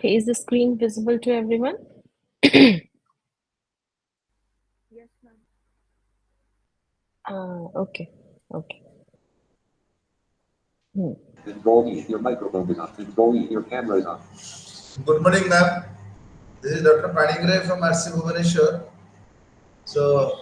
Okay, is the screen visible to everyone? Yes, ma'am. Okay, okay. Hmm. Goldie, your microphone is on. Goldie, your camera is on. Good morning, ma'am. This is Dr. Panigre from RC Bhubaneswar. So,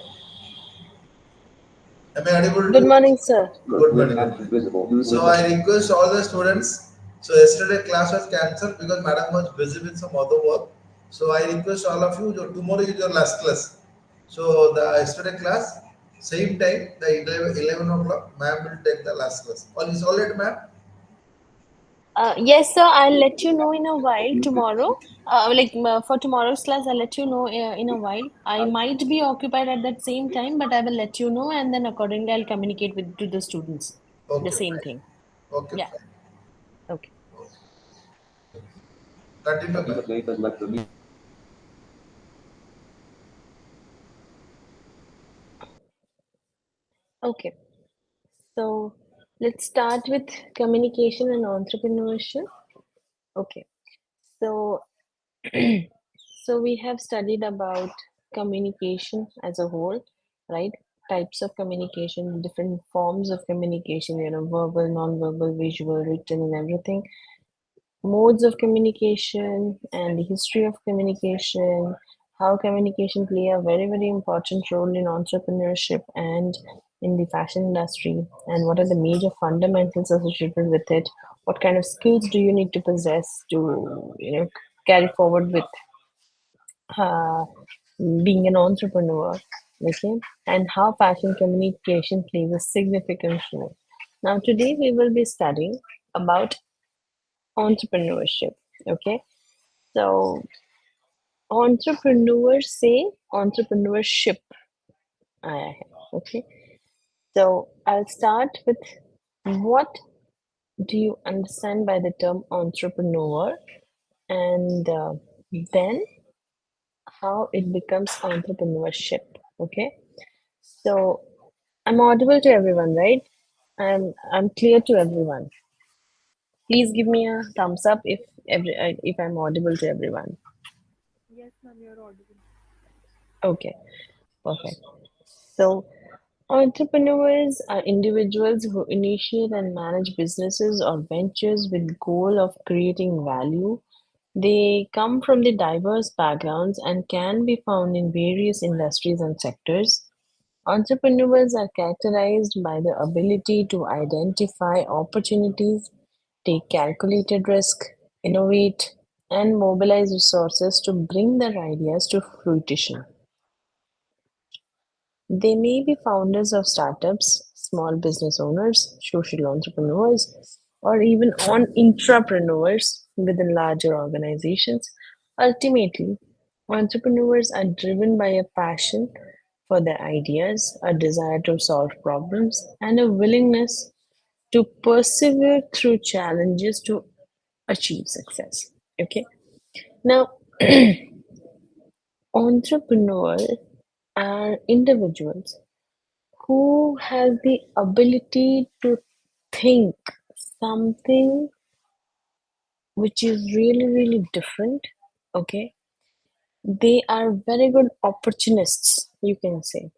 am I audible Good to? morning, sir. Good Your morning. camera Good is morning. visible. Use So, the I request all the students. So, yesterday class was cancelled because madam was busy with some other work. So, I request all of you. Tomorrow is your last class. So, the yesterday class, same time, the 11 o'clock, ma'am will take the last class. All is all right, ma'am? Yes, sir. I'll let you know in a while tomorrow. For tomorrow's class, I'll let you know in a while. I might be occupied at that same time, but I will let you know, and then accordingly, I'll communicate with to the students the Okay, same fine. thing. Okay, Yeah. fine. Okay. Continue, ma'am. Nathan left the meeting. Okay. So let's start with communication and entrepreneurship. Okay. So so we have studied about communication as a whole, right? Types of communication, different forms of communication, verbal, non-verbal, visual, written, and everything. Modes of communication and the history of communication, how communication play a very, very important role in entrepreneurship and in the fashion industry, and what are the major fundamentals associated with it. What kind of skills do you need to possess to, carry forward with uh, being an entrepreneur, okay, and how fashion communication plays a significant role. Now, today we will be studying about entrepreneurship, okay. So, entrepreneurs say entrepreneurship, uh, okay. So, I'll start with what do you understand by the term entrepreneur, and then how it becomes entrepreneurship, okay. So I'm audible to everyone, right? I'm clear to everyone. Please give me a thumbs up if I'm audible to everyone. Yes, ma'am, you're audible. Okay, perfect. So entrepreneurs are individuals who initiate and manage businesses or ventures with goal of creating value. They come from the diverse backgrounds and can be found in various industries and sectors. Entrepreneurs are characterized by the ability to identify opportunities, take calculated risk, innovate, and mobilize resources to bring their ideas to fruition. They may be founders of startups, small business owners, social entrepreneurs, or even intrapreneurs within larger organizations. Ultimately, entrepreneurs are driven by a passion for their ideas, a desire to solve problems, and a willingness to persevere through challenges to achieve success. Okay. Now, entrepreneurs are individuals who has the ability to think something which is really, really different. Okay. They are very good opportunists, you can say.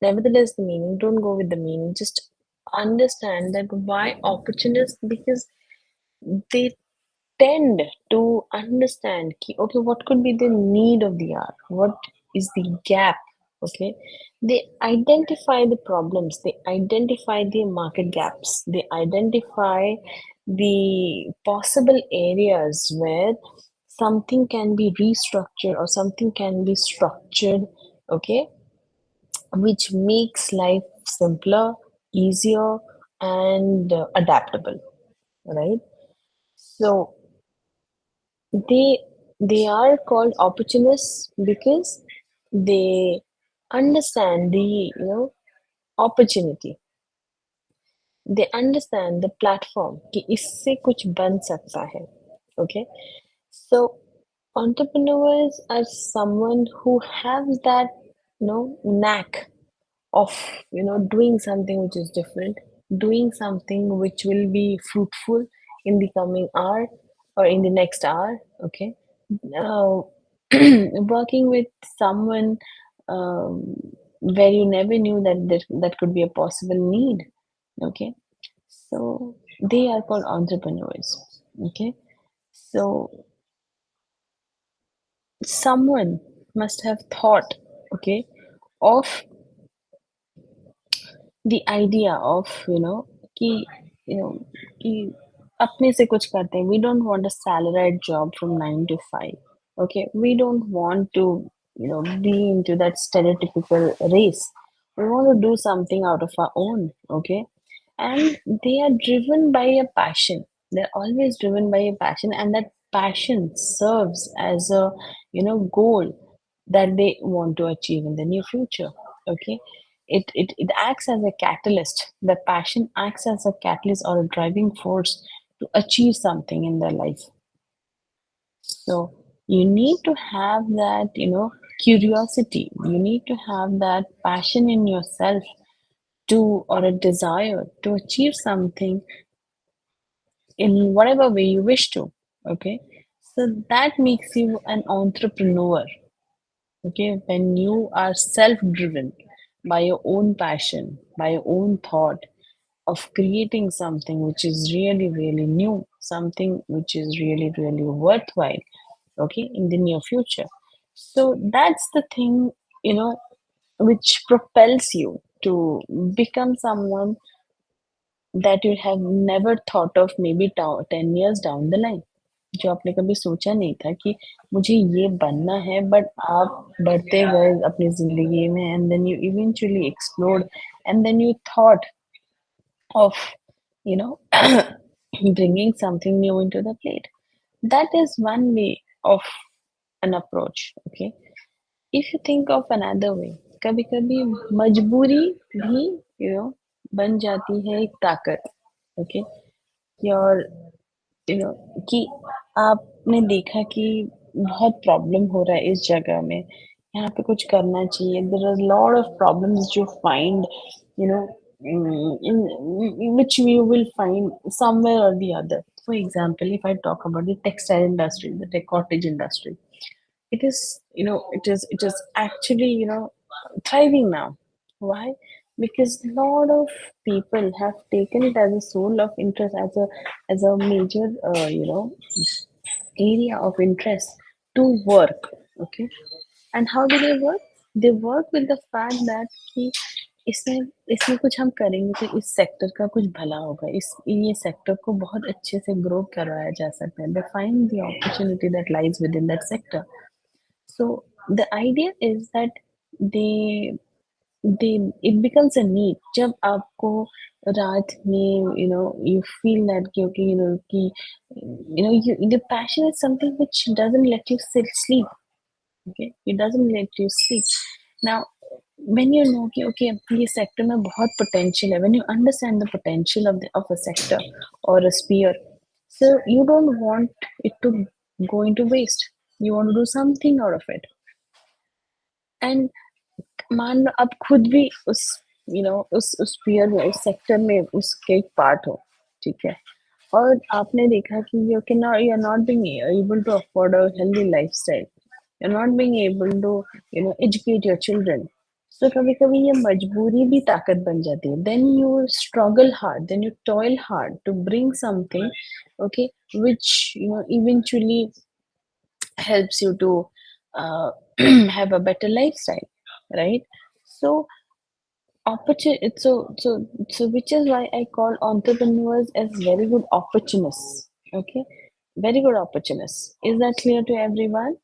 Nevertheless, the meaning, don't go with the meaning, just understand that why opportunists, because they tend to understand okay, what could be the need of the hour, what is the gap, okay. They identify the problems, they identify the market gaps, they identify the possible areas where something can be restructured or something can be structured, okay, which makes life simpler, easier, and adaptable, right? So they they are called opportunists because they understand the opportunity. They understand the platform कि इससे कुछ बन सकता है. Okay, so entrepreneurs are someone who has that knack of doing something which is different, doing something which will be fruitful in the coming hour, or in the next hour. Okay, uh, working with someone um, where you never knew that that could be a possible need. Okay, so they are called entrepreneurs. Okay, so someone must have thought, okay, of the idea of कि you know कि अपने से कुछ करते हैं. We don't want a salaried job from 9 to 5. Okay, we don't want to be into that stereotypical race. We want to do something out of our own. Okay, and they are driven by a passion. They're always driven by a passion, and that passion serves as a goal that they want to achieve in the near future. Okay, it acts as a catalyst. The passion acts as a catalyst or a driving force to achieve something in their life. So you need to have that curiosity. You need to have that passion in yourself to, or a desire to achieve something in whatever way you wish to. Okay, so that makes you an entrepreneur. Okay, when you are self driven by your own passion, by your own thought of creating something which is really, really new, something which is really, really worthwhile, okay, in the near future. So that's the thing, you know, which propels you to become someone that you have never thought of maybe 10 years down the line. जो आपने कभी सोचा नहीं था कि मुझे ये बनना है, बट आप बढ़ते गए अपनी जिंदगी में, and then you eventually explored, and then you thought of you know bringing something new into the plate. That is one way of an approach. Okay, if you think of another way, कभी कभी मजबूरी भी बन जाती है एक ताकत. Okay, your कि आपने देखा कि बहुत प्रॉब्लम हो रहा है इस जगह में, यहाँ पे कुछ करना चाहिए. There are lot of problems you find, you know in which you will find somewhere or the other. For example, if I talk about the textile industry, the cottage industry, it is it is actually thriving now. Why? Because a lot of people have taken it as a soul of interest, as a major area of interest to work. Okay, and how do they work? They work with the fact that कि इसमें इसमें कुछ हम करेंगे तो इस sector का कुछ भला होगा, इस ये सेक्टर को बहुत अच्छे से ग्रो करवाया जा सकता है. They find the opportunity that lies within that sector. So the idea is that they they it becomes a need. जब आपको रात में you feel that कि okay कि the passion is something which doesn't let you sleep. Okay, it doesn't let you sleep. Now when you know कि okay ये sector में बहुत potential है, when you understand the potential of a sector or a sphere, so you don't want it to go into waste. You want to do something out of it. And मान लो आप खुद भी उस उस spear में, उस sector में उसके एक पार्ट हो. ठीक है, और आपने देखा कि you are not being able to afford a healthy lifestyle, you are not being able to educate your children. So कभी कभी ये मजबूरी भी ताकत बन जाती है. Then you struggle hard, then you toil hard to bring something, okay, which eventually helps you to uh, have a better lifestyle, right? So opportunity, so which is why I call entrepreneurs as very good opportunists. Okay, very good opportunists. Is that clear to everyone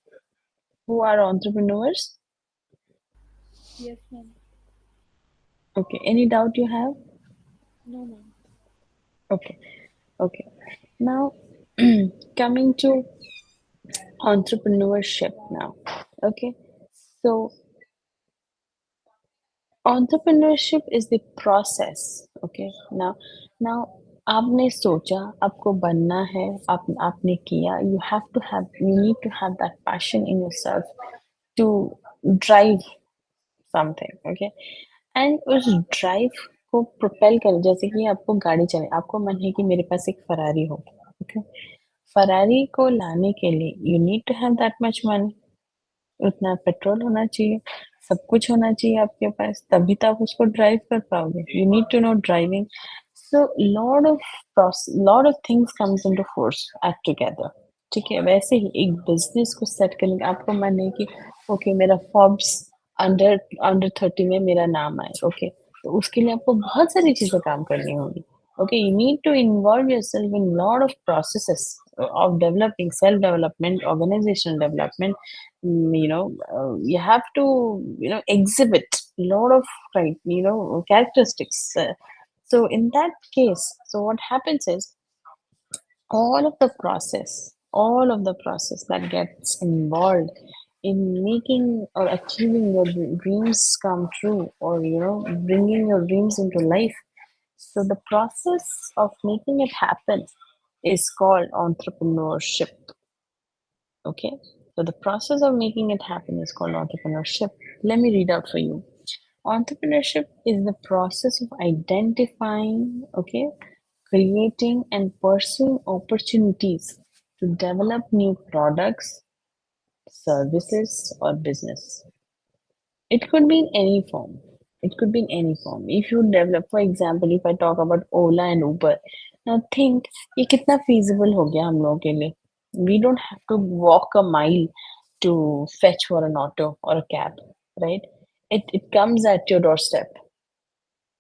who are entrepreneurs? Yes, ma'am. Okay, any doubt you have? No, ma'am. Okay, okay. Now coming to entrepreneurship now. Okay, so entrepreneurship is the process. Okay, now आपने सोचा, आपको बनना है, आपने किया. You need to have that passion in yourself to drive something. Okay, and उस drive को propel कर, जैसे कि आपको गाड़ी चले, आपको मन है कि मेरे पास एक फरारी हो. Okay, फरारी को लाने के लिए you need to have that much money, उतना पेट्रोल होना चाहिए, सब कुछ होना चाहिए आपके पास, तभी तो आप उसको ड्राइव कर पाओगे। You need to know driving. So lot of things comes into force at together. ठीक है, वैसे ही एक बिजनेस को सेट करने का आपको मन है कि ओके मेरा फॉर्ब्स अंडर अंडर 30 में मेरा नाम आए, ओके, तो उसके लिए आपको बहुत सारी चीजें काम करनी होगी। Okay, you need to involve yourself in lot of processes of developing self development, organizational development. You have to exhibit lot of characteristics. So in that case, so what happens is all of the process that gets involved in making or achieving your dreams come true, or bringing your dreams into life, so the process of making it happen is called entrepreneurship. Okay. So the process of making it happen is called entrepreneurship. Let me read out for you. Entrepreneurship is the process of identifying, okay, creating and pursuing opportunities to develop new products, services, or business. It could be in any form. It could be in any form. If you develop, for example, if I talk about Ola and Uber, now think ये कितना feasible हो गया हम लोगों के लिए. We don't have to walk a mile to fetch for an auto or a cab, right? It comes at your doorstep.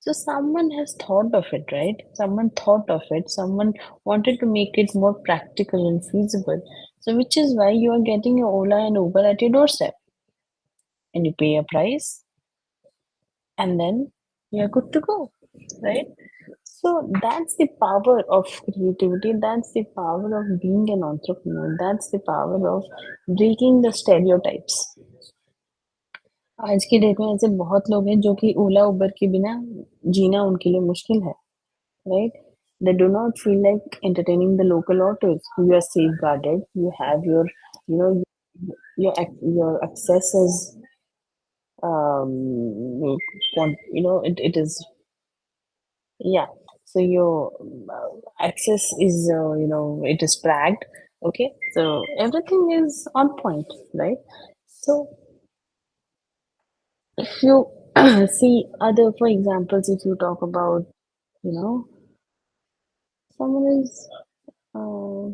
So someone has thought of it, right? Someone thought of it. Someone wanted to make it more practical and feasible. So which is why you are getting your Ola and Uber at your doorstep, and you pay a price, and then you're good to go, right? So that's the power of creativity, that's the power of being an entrepreneur, that's the power of breaking the stereotypes. आज की date में ऐसे बहुत लोग हैं जो कि ओला उबर के बिना जीना उनके लिए मुश्किल है, right? They do not feel like entertaining the local autos. You are safeguarded, you have your you know your access is it is, yeah, so your access is it is pragged. Okay, so everything is on point, right? So if you see other, for examples, if you talk about you know someone is uh,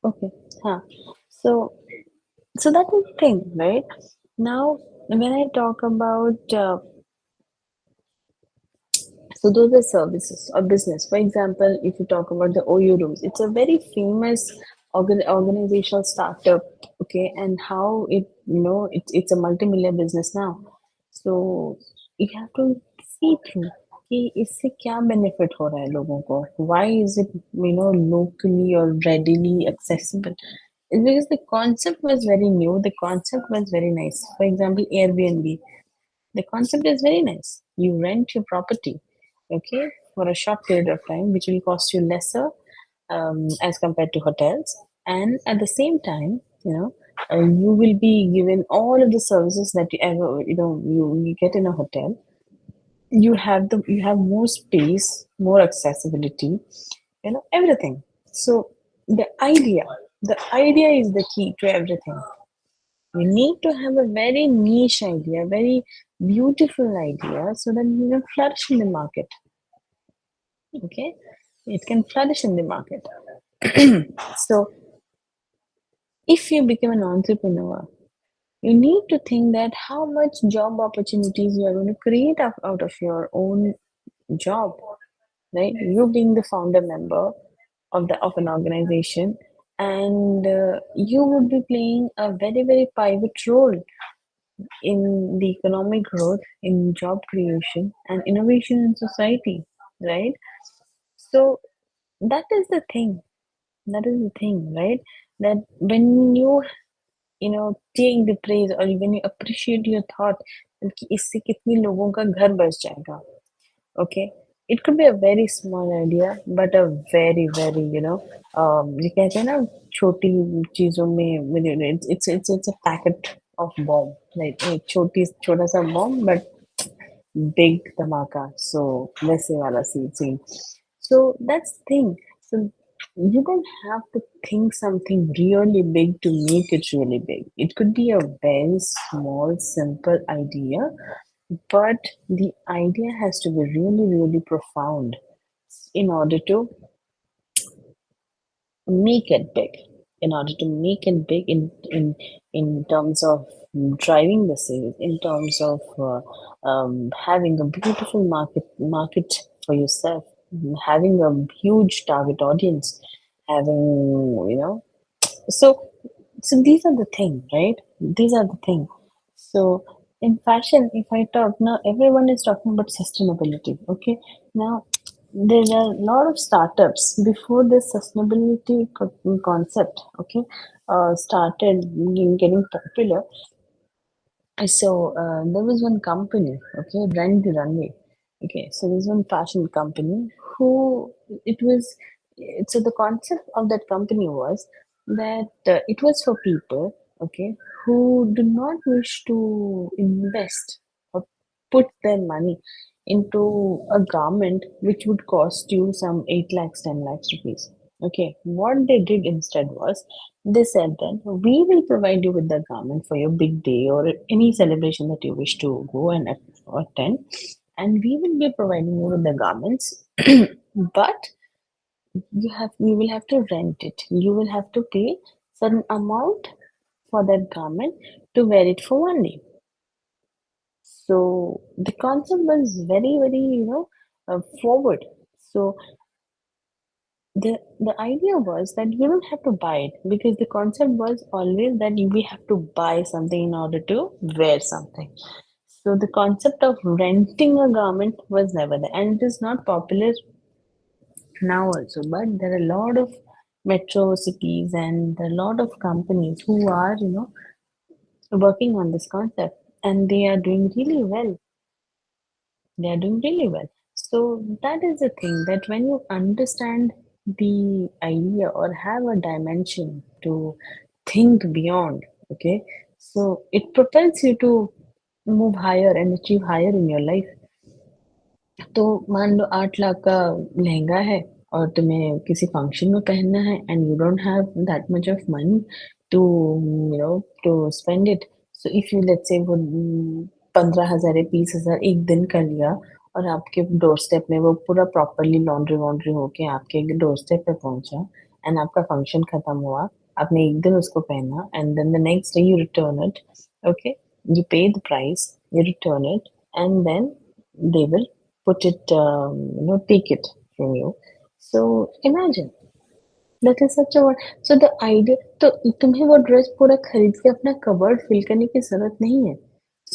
okay, huh. so so that is the thing, right? Now when I talk about so those are services or business. For example, if you talk about the OU rooms, it's a very famous organizational startup. Okay, and how it's a multi-million business now. So you have to see through कि इससे क्या benefit हो रहा है लोगों को. Why is it locally or readily accessible? It's because the concept was very new. The concept was very nice. For example, Airbnb. The concept is very nice. You rent your property, okay, for a short period of time, which will cost you lesser as compared to hotels, and at the same time, you will be given all of the services that you ever you get in a hotel. You have more space, more accessibility, everything. So the idea is the key to everything. We need to have a very niche idea, very beautiful idea, so that you can flourish in the market. Okay, it can flourish in the market. So, if you become an entrepreneur, you need to think that how much job opportunities you are going to create out of your own job, right? You being the founder member of an organization, and you would be playing a very very pivot role in the economic growth, in job creation, and innovation in society, right? So that is the thing. That is the thing, right? That when take the praise, or when you appreciate your thought कि इससे कितनी लोगों का घर बस जाएगा. Okay, it could be a very small idea, but a very very ये कहते हैं ना छोटी चीजों में it's a packet of bomb, like एक छोटा सा bomb but big dhamaka. So वैसे वाला scene. So that's the thing. So you don't have to think something really big to make it really big. It could be a very small, simple idea, but the idea has to be really, really profound in order to make it big. In order to make it big in terms of driving the sales, in terms of having a beautiful market for yourself, having a huge target audience, having, you know, so so these are the thing, right? These are the thing. So in fashion, if I talk now, everyone is talking about sustainability. Okay, now there are a lot of startups before this sustainability concept. Okay, started getting popular. There was one company, okay, Rent the Runway. Okay, so there's one fashion company who it was. So the concept of that company was that it was for people, okay, who do not wish to invest or put their money into a garment which would cost you some 8 lakhs, 10 lakhs rupees. Okay, what they did instead was they said then we will provide you with the garment for your big day or any celebration that you wish to go and attend, and we will be providing you with the garments, but you will have to rent it. You will have to pay certain amount for that garment to wear it for one day. So the concept was very, very, forward. So the idea was that you don't have to buy it because the concept was always that we have to buy something in order to wear something. So the concept of renting a garment was never there, and it is not popular now also. But there are a lot of metro cities and a lot of companies who are, working on this concept, and they are doing really well. They are doing really well. So that is the thing that when you understand the idea or have a dimension to think beyond, okay, so it propels you to move higher and achieve higher in your life. तो मान लो 8 लाख का लहंगा है और तुम्हें किसी function में पहनना है and you don't have that much of money to to spend it. So if you let's say वो 15,000 या 20,000 एक दिन का लिया और आपके डोर स्टेप में वो पूरा प्रॉपरली लॉन्ड्री वॉन्ड्री होके आपके डोर स्टेप पे पहुंचा एंड आपका फंक्शन खत्म हुआ, आपने एक दिन उसको पहना and then the next day you return it. Okay, you pay the price, you return it, and then they will put it, take it from you. So imagine that is such a word. So the idea, तो तुम्हें वो dress पूरा खरीद के अपना covered fill करने की जरूरत नहीं है.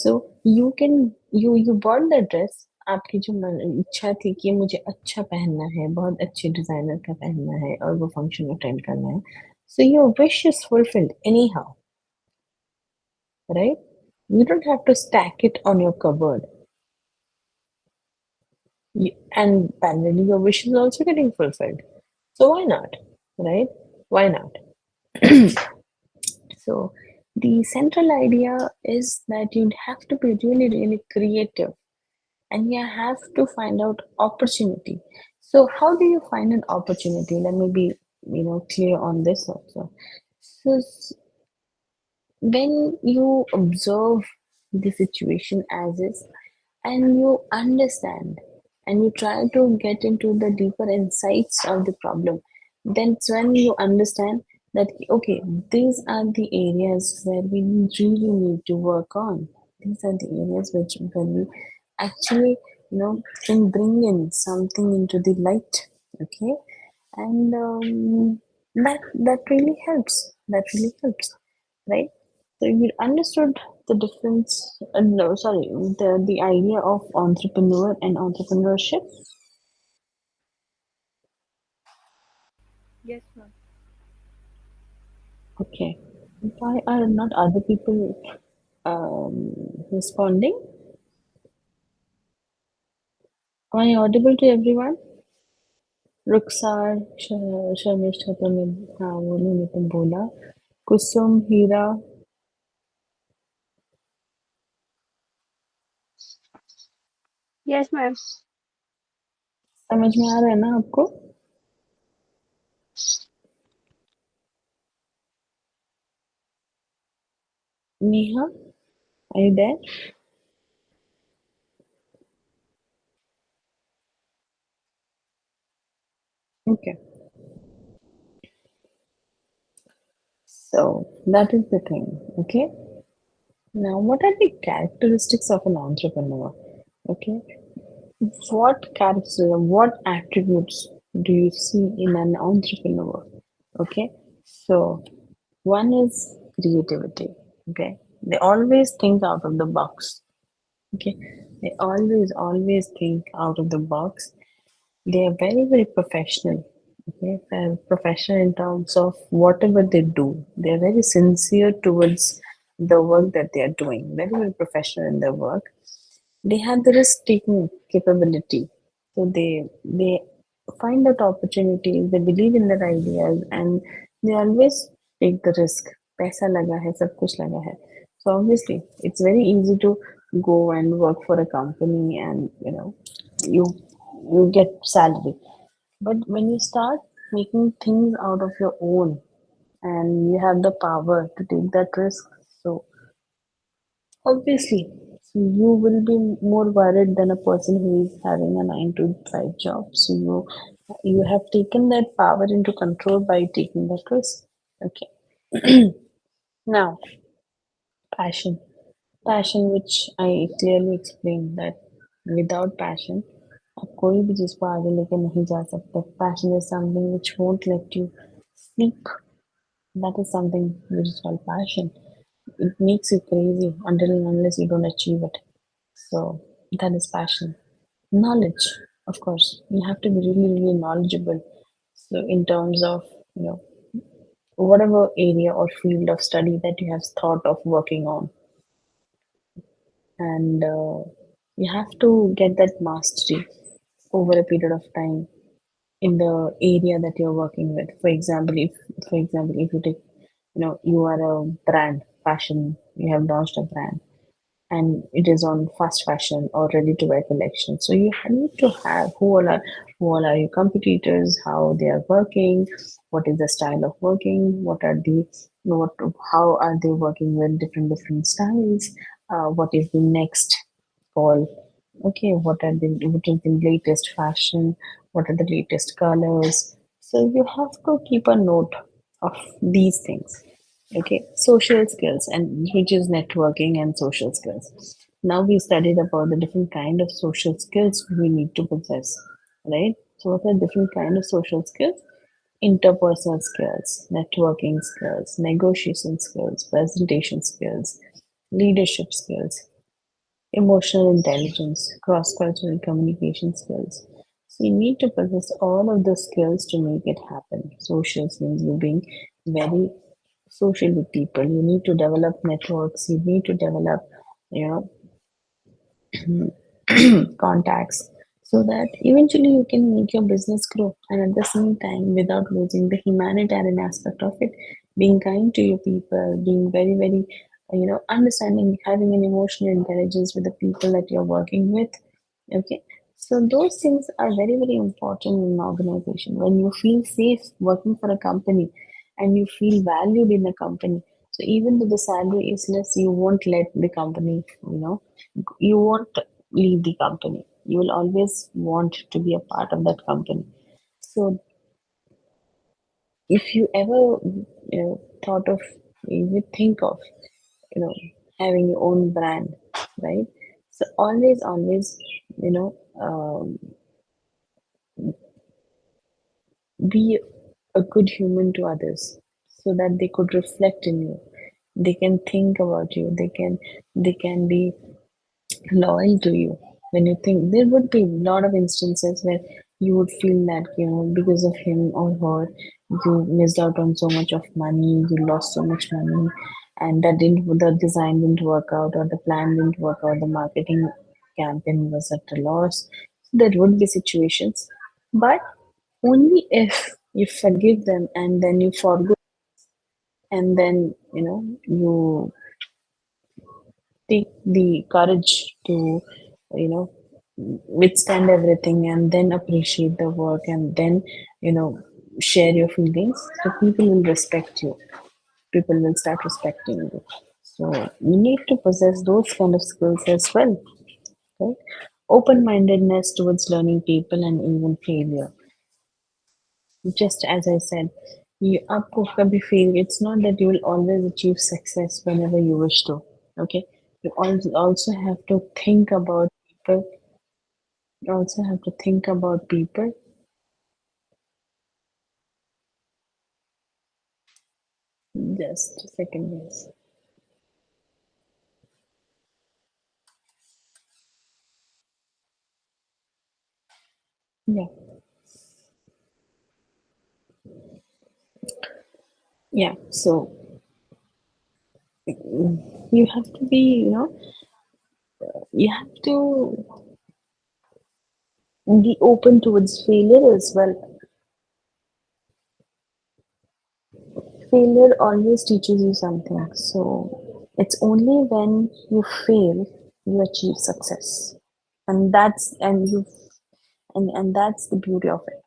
So you can you bought the dress. आपकी जो इच्छा थी कि मुझे अच्छा पहनना है, बहुत अच्छे डिजाइनर का पहनना है और वो फंक्शन अटेंड करना है. So your wish is fulfilled anyhow, right? You don't have to stack it on your cupboard. And parallelly, your wish is also getting fulfilled. So why not? Right? Why not? So the central idea is that you'd have to be really, really creative and you have to find out opportunity. So how do you find an opportunity? Let me be, clear on this also. So when you observe the situation as is and you understand and you try to get into the deeper insights of the problem, that's when you understand that okay, these are the areas where we really need to work on. These are the areas which where we actually, can bring in something into the light. Okay, and that really helps. That really helps, right? So you understood the difference. No, sorry, the idea of entrepreneur and entrepreneurship. Yes, ma'am. Okay, why are not other people responding? Am I audible to everyone? रुखसार शर्मिष्ठा तो ने, हाँ वो उन्होंने तो बोला. कुसुम, हीरा, Yes, ma'am. समझ में आ रहा है ना आपको? Neha, are you there? Okay. So that is the thing. Okay. Now, what are the characteristics of an entrepreneur? Okay. What characteristics, what attributes do you see in an entrepreneur? Okay. So, one is creativity. Okay. They always think out of the box. Okay. They always think out of the box. They are very professional. Okay. They're professional in terms of whatever they do. They're very sincere towards the work that they are doing. Very professional in their work. They have the risk taking capability. So they find that opportunities, they believe in their ideas, and they always take the risk. पैसा लगा है, सब कुछ लगा है. So obviously, it's very easy to go and work for a company, and you you get salary. But when you start making things out of your own, and you have the power to take that risk, so obviously, so you will be more worried than a person who is having a 9 to 5 job. So you have taken that power into control by taking that risk. Okay. Now, passion. Passion, which I clearly explained that without passion, आप कोई भी चीज को आगे लेके नहीं जा सकते. Passion is something which won't let you sleep. That is something which is called passion. It makes you crazy until and unless you don't achieve it. So that is passion. Knowledge, of course, you have to be really knowledgeable. So in terms of you know whatever area or field of study that you have thought of working on, and you have to get that mastery over a period of time in the area that you're working with. For example, if you take, you are a brand, fashion, you have launched a brand and it is on fast fashion or ready to wear collection. So you need to have who all are your competitors, how they are working, what is the style of working, what how are they working with different styles, what is the next call. Okay, what is the latest fashion, what are the latest colors. So you have to keep a note of these things. Okay, social skills, and which is networking and social skills. Now we studied about the different kind of social skills we need to possess, right? So what are different kind of social skills? Interpersonal skills, networking skills, negotiation skills, presentation skills, leadership skills, emotional intelligence, cross-cultural communication skills. So you need to possess all of the skills to make it happen. Social skills, you being very social with people. You need to develop networks. You need to develop, you know, contacts, so that eventually you can make your business grow, and at the same time without losing the humanitarian aspect of it, being kind to your people, being very understanding, having an emotional intelligence with the people that you're working with. Okay, so those things are very important in an organization. When you feel safe working for a company and you feel valued in a company, so even though the salary is less, you won't let the company, you won't leave the company. You will always want to be a part of that company. So if you ever thought of, you think of, you know having your own brand, right? So always you know be a good human to others, so that they could reflect in you. They can think about you. They can be loyal to you. When you think, there would be a lot of instances where you would feel that, because of him or her, you missed out on so much of money, you lost so much money, and the design didn't work out, or the plan didn't work out, the marketing campaign was at a loss. There would be situations, but only if you forgive them, and then you forgo, and then you take the courage to you know withstand everything, and then appreciate the work, and then you know share your feelings, so people will respect you. People will start respecting you. So you need to possess those kind of skills as well, right? Open-mindedness towards learning people and even failure. Just as I said, you आपको कभी fail. It's not that you will always achieve success whenever you wish to. Okay, you also have to think about people. You also have to think about people. Just a second, yes. Yeah, yeah. So you have to be, you have to be open towards failure as well. Failure always teaches you something. So it's only when you fail you achieve success, and that's the beauty of it.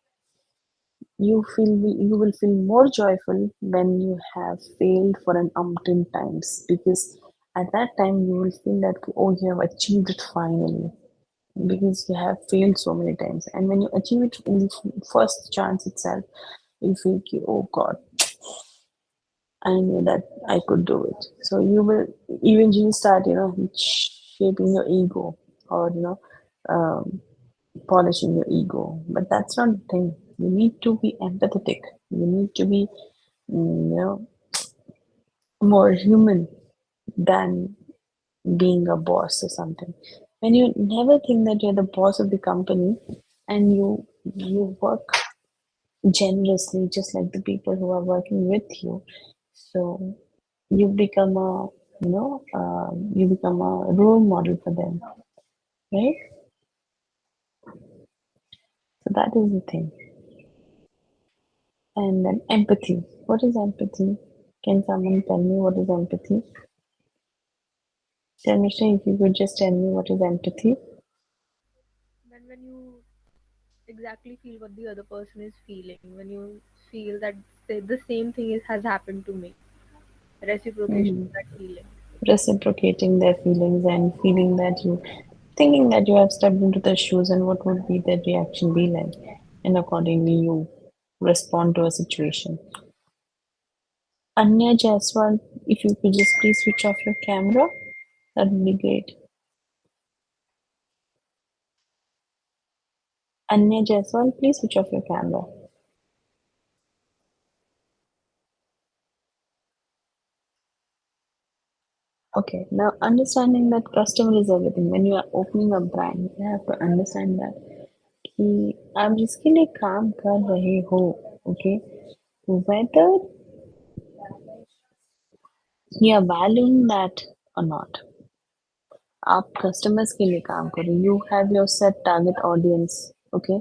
You will feel more joyful when you have failed for an umpteen times, because at that time you will feel that, oh, you have achieved it finally, because you have failed so many times, and when you achieve it in the first chance itself, you feel ki, oh god, I knew that I could do it. So you will eventually start, shaping your ego, or um, polishing your ego. But that's not the thing. You need to be empathetic. You need to be, more human than being a boss or something. When you never think that you're the boss of the company, and you work generously, just like the people who are working with you. So you become you become a role model for them, right? So that is the thing. And then empathy. What is empathy? Can someone tell me what is empathy? Tanusha, if you could just tell me what is empathy. When you exactly feel what the other person is feeling, when you feel that the same thing has happened to me, reciprocation Mhm. of that feeling. Reciprocating their feelings and feeling that you, thinking that you have stepped into their shoes and what would be their reaction be like, and accordingly you respond to a situation. Anya Jaiswal, if you could just please switch off your camera, that would be great. Anya Jaiswal, please switch off your camera. Okay, now understanding that customer is everything. When you are opening a brand, you have to understand that कि आप जिसके लिए काम कर रहे हो, okay, whether you are valuing that or not. आप customers के लिए काम करो. You have your set target audience, okay.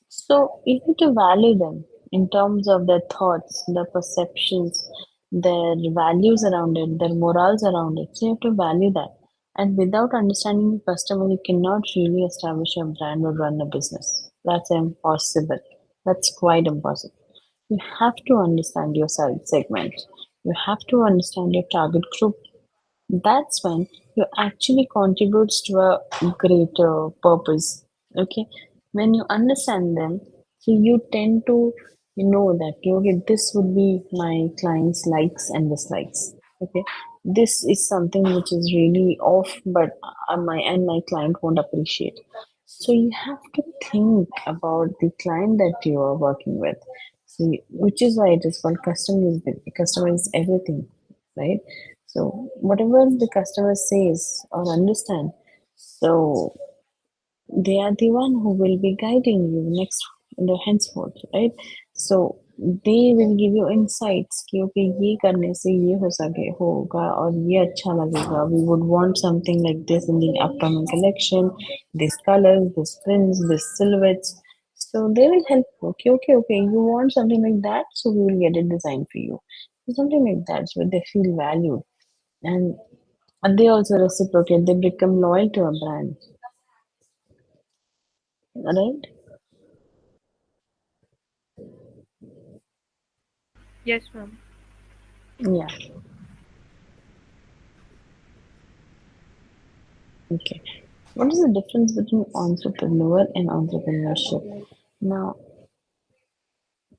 So you need to value them in terms of their thoughts, their perceptions, their values around it, their morals around it. So you have to value that. And without understanding the customer, you cannot really establish a brand or run a business. That's impossible. That's quite impossible. You have to understand your segment. You have to understand your target group. That's when you actually contributes to a greater purpose. Okay, when you understand them, so you tend to know that, okay, this would be my client's likes and dislikes. Okay, this is something which is really off, but my client won't appreciate. So you have to think about the client that you are working with. So which is why it is called customer is everything, right? So whatever the customer says or understand, so they are the one who will be guiding you next in the henceforth, right? So they will give you insights कि okay, ये करने से ये हो सके होगा और ये अच्छा लगेगा. We would want something like this in the upcoming collection. This colors, this prints, this silhouettes. So they will help you. Okay, okay, okay. You want something like that, so we will get it designed for you. So something like that, so they feel valued, and they also reciprocate. They become loyal to a brand, right? Yes, ma'am. Yeah. Okay. What is the difference between entrepreneur and entrepreneurship? Now,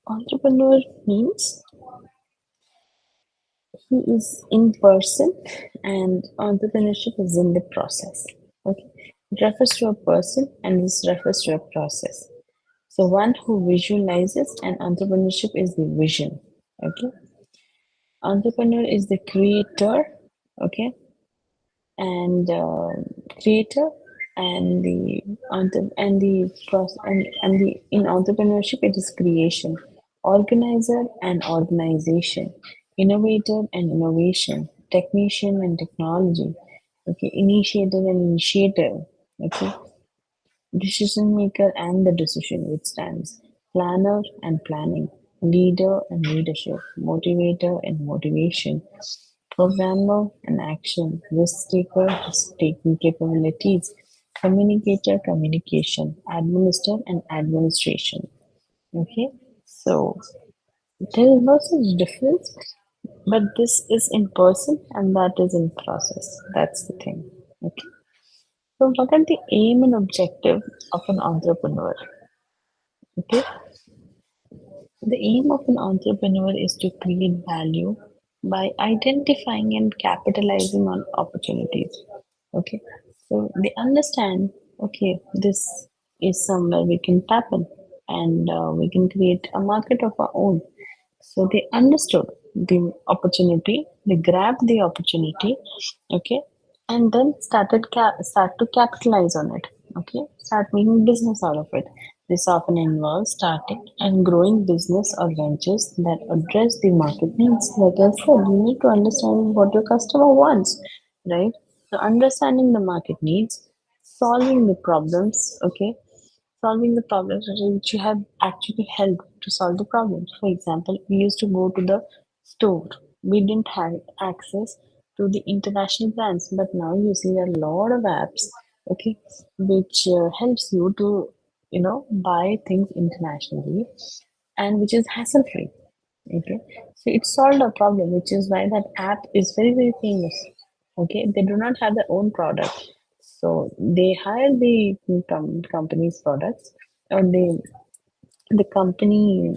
entrepreneur means he is in person and entrepreneurship is in the process. Okay. It refers to a person and this refers to a process. So one who visualizes and entrepreneurship is the vision. Okay. Entrepreneur is the creator. Okay. And creator and the and the process and the in entrepreneurship it is creation, organizer and organization, innovator and innovation, technician and technology, okay, initiator and initiative, okay, decision maker and the decision which stands, planner and planning, leader and leadership, motivator and motivation, programmer and action, risk taker, risk taking capabilities, communicator, communication, administer and administration. Okay, so there is no such difference, but this is in person and that is in process. That's the thing. Okay, so what are the aim and objective of an entrepreneur? Okay, the aim of an entrepreneur is to create value by identifying and capitalizing on opportunities. Okay, so they understand, okay, this is somewhere we can tap in and we can create a market of our own. So they understood the opportunity, they grabbed the opportunity, okay, and then start to capitalize on it, okay, start making business out of it. This often involves starting and growing business or ventures that address the market needs. Like I said, you need to understand what your customer wants, right? So understanding the market needs, solving the problems, okay, solving the problems which you have actually helped to solve the problems. For example, we used to go to the store. We didn't have access to the international brands, but now you see a lot of apps, okay, which helps you to, buy things internationally and which is hassle free. Okay, so it solved a problem, which is why that app is very, very famous. Okay, they do not have their own product, so they hire the company's products, or the company,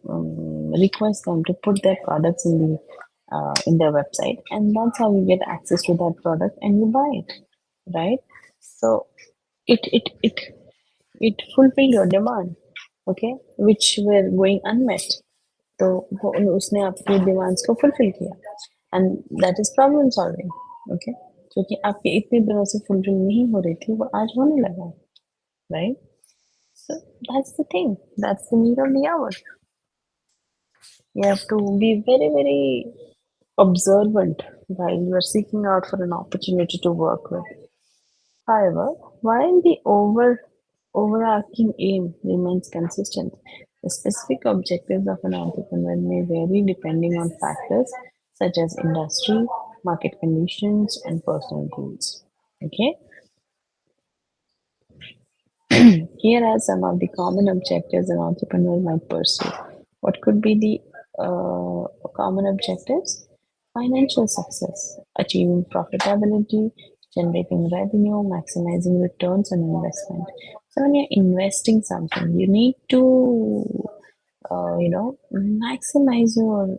requests them to put their products in their website, and that's how you get access to that product and you buy it, right? So it it fulfilled your demand, okay, which were going unmet. तो उसने आपकी demands को fulfil किया and that is problem solving, okay, क्योंकि आपके इतने दिनों से फुलफिल नहीं हो रही थी वो आज होने लगा, right? So that's the thing, that's the need of the hour. You have to be very, very observant while you are seeking out for an opportunity to work with. However, while the overarching aim remains consistent, the specific objectives of an entrepreneur may vary depending on factors such as industry, market conditions, and personal goals. Okay, here are some of the common objectives an entrepreneur might pursue. What could be the common objectives? Financial success, achieving profitability, generating revenue, maximizing returns on investment. So when you're investing something, you need to, maximize your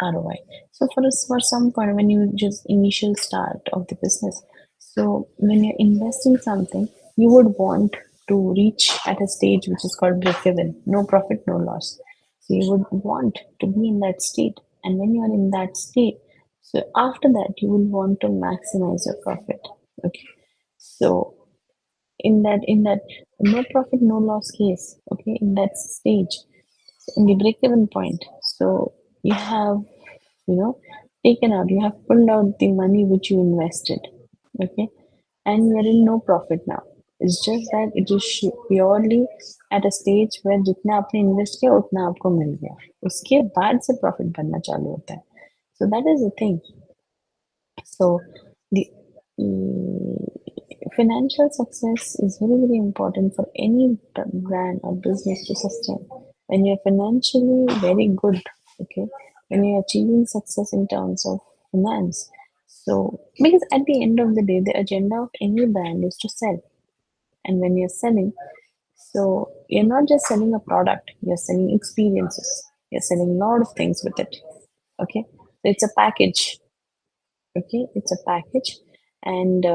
ROI. So for some point, when you just initial start of the business, so when you're investing something, you would want to reach at a stage which is called break even, no profit, no loss. So you would want to be in that state, and when you are in that state, so after that you will want to maximize your profit. Okay, so in that no profit no loss case, okay, in that stage, in the break even point, so you have, you know taken out, you have pulled out the money which you invested, okay, and you are in no profit now. It's just that it is purely at a stage where जितना आपने invest किया उतना आपको मिल गया, उसके बाद से profit बनना चालू होता है. So that is the thing. So the financial success is very, very important for any brand or business to sustain. When you're financially very good, okay, when you're achieving success in terms of finance, So, because at the end of the day, the agenda of any brand is to sell. And when you're selling, so you're not just selling a product, you're selling experiences. You're selling a lot of things with it. Okay. So it's a package. Okay. It's a package. And